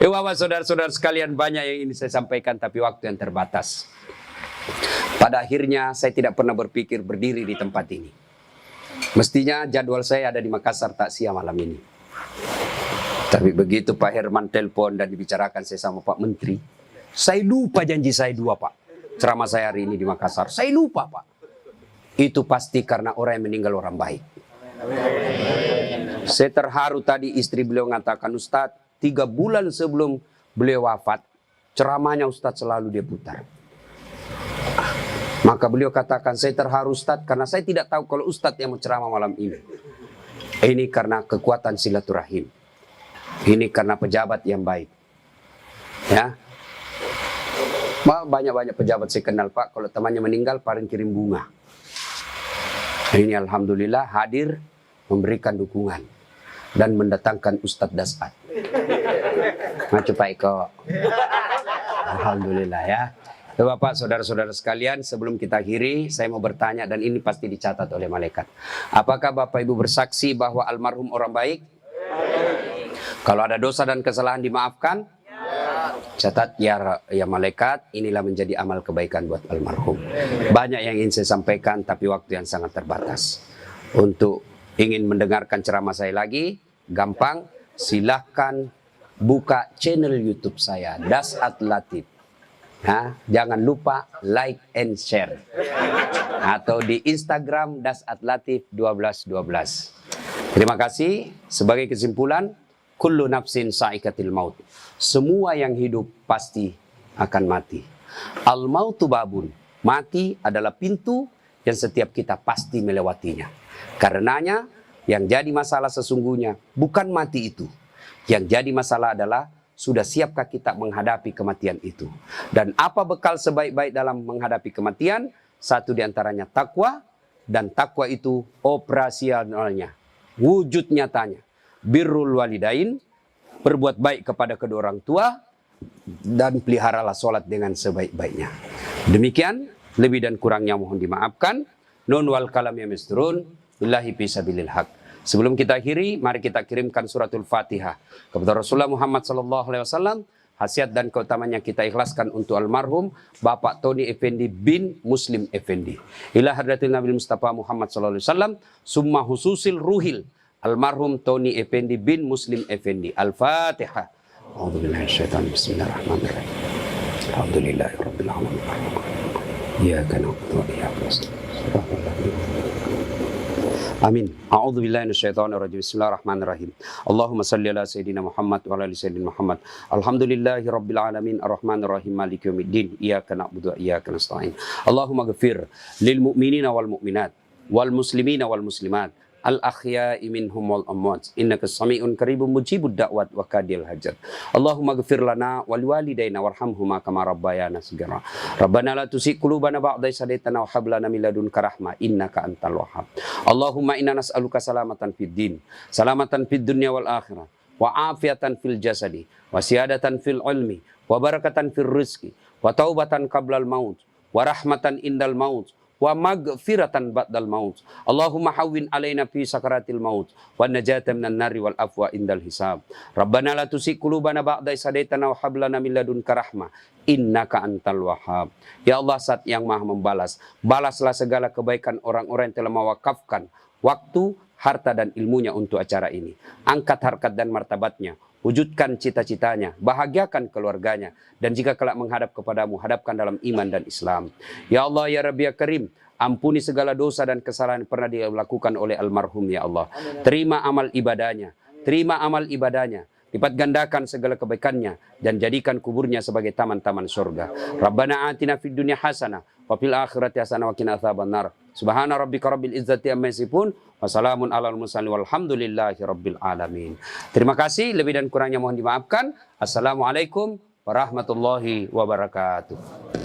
Bapak, saudara-saudara sekalian, banyak yang ini saya sampaikan tapi waktu yang terbatas. Pada akhirnya saya tidak pernah berpikir berdiri di tempat ini. Mestinya jadwal saya ada di Makassar takziah malam ini. Tapi begitu Pak Herman telepon dan dibicarakan saya sama Pak Menteri, saya lupa janji saya 2, Pak. Ceramah saya hari ini di Makassar, saya lupa, Pak. Itu pasti karena orang yang meninggal orang baik. Saya terharu tadi istri beliau mengatakan, Ustadz, 3 bulan sebelum beliau wafat, ceramahnya Ustadz selalu dia putar. Maka beliau katakan, saya terharu Ustadz karena saya tidak tahu kalau Ustadz yang mau ceramah malam ini. Ini karena kekuatan silaturahim. Ini karena pejabat yang baik. Ya. Banyak-banyak pejabat saya kenal, Pak. Kalau temannya meninggal, paling kirim bunga. Ini alhamdulillah hadir memberikan dukungan dan mendatangkan Ustadz Dasat. Maju Pak Eko. Alhamdulillah ya. Bapak, saudara-saudara sekalian, sebelum kita akhiri, saya mau bertanya dan ini pasti dicatat oleh malaikat. Apakah Bapak Ibu bersaksi bahwa almarhum orang baik? Kalau ada dosa dan kesalahan dimaafkan? Catat ya malaikat, inilah menjadi amal kebaikan buat almarhum. Banyak yang ingin saya sampaikan tapi waktu yang sangat terbatas. Untuk ingin mendengarkan ceramah saya lagi, gampang, silahkan buka channel YouTube saya, Dasat Latif. Nah, jangan lupa like and share. Atau di Instagram Dasat Latif 1212. Terima kasih. Sebagai kesimpulan, kullu nafsin sa'ikatil maut. Semua yang hidup pasti akan mati. Al-mautu babun, mati adalah pintu yang setiap kita pasti melewatinya. Karenanya yang jadi masalah sesungguhnya bukan mati itu. Yang jadi masalah adalah sudah siapkah kita menghadapi kematian itu. Dan apa bekal sebaik-baik dalam menghadapi kematian? Satu diantaranya takwa, dan takwa itu operasionalnya, wujud nyatanya. Birrul walidain, berbuat baik kepada kedua orang tua, dan peliharalah sholat dengan sebaik-baiknya. Demikian, lebih dan kurangnya mohon dimaafkan. Nun wal kalam ya misturun, billahi fisabilil haq. Sebelum kita akhiri, mari kita kirimkan suratul Fatihah kepada Rasulullah Muhammad SAW. Khasiat dan keutamanya kita ikhlaskan untuk almarhum Bapak Tony Effendi bin Muslim Effendi. Ila hadratil Nabi Mustafa Muhammad SAW. Summa hususil ruhil almarhum Tony Effendi bin Muslim Effendi. Al-Fatihah. A'udzubillahiminasyaitonir bismillahirrahmanirrahim. Alhamdulillahirabbil alamin. Iyyaka na'budu wa iyyaka nasta'in. Amin. A'udzubillahi minasyaitonir rajim. Bismillahirrahmanirrahim. Allahumma shalli ala sayidina Muhammad wa ala ali sayyidina Muhammad. Alhamdulillahi rabbil alamin arrahmanir rahim maliki yaumiddin. Iyyaka na'budu wa iyyaka nasta'in. Allahumma ghfir lil mu'minina wal mu'minat wal muslimina wal muslimat al akhya'i minhum wal amwat innaka sami'un qaribun mujibud da'wat wa kadil hajat. Allahumma ghfir lana wal walidayna warhamhuma kama rabbayana shighara. Rabbana la tuzigh qulubana ba'da idh hadaytana wa hab lana min ladunka rahmah innaka antal wahhab. Allahumma inna nas'aluka salamatan fid din, salamatan fid dunya wal akhirah, wa afiatan fil jasadi, wa siyadatan fil ilmi, wa barakatan fil rizqi, wa taubatan qablal maut, wa rahmatan indal maut, wa magfiratan ba'dal maut. Allahumma hawwin alaina fi sakaratil maut wa najatan minan nari wal afwa indal hisab. Rabbana la tuzigh qulubana ba'da idh hadaytana wa hab lana min ladunka rahmah innaka antal wahhab. Ya Allah, Zat yang Maha membalas, balaslah segala kebaikan orang-orang yang telah mewakafkan waktu, harta dan ilmunya untuk acara ini. Angkat harkat dan martabatnya, wujudkan cita-citanya, bahagiakan keluarganya, dan jika kelak menghadap kepadamu, hadapkan dalam iman dan Islam. Ya Allah, ya Rabbi, ya Karim, ampuni segala dosa dan kesalahan yang pernah dilakukan oleh almarhum, ya Allah. Terima amal ibadahnya, terima amal ibadahnya, lipat gandakan segala kebaikannya, dan jadikan kuburnya sebagai taman-taman surga. Rabbana atina fid dunya hasanah, wa fil akhirati hasanah wa qina adzabannar. Subhana rabbika rabbil izzati amma yasifun, wa salamun alal mursalin walhamdulillahi rabbil alamin. Terima kasih, lebih dan kurangnya mohon dimaafkan. Assalamualaikum warahmatullahi wabarakatuh.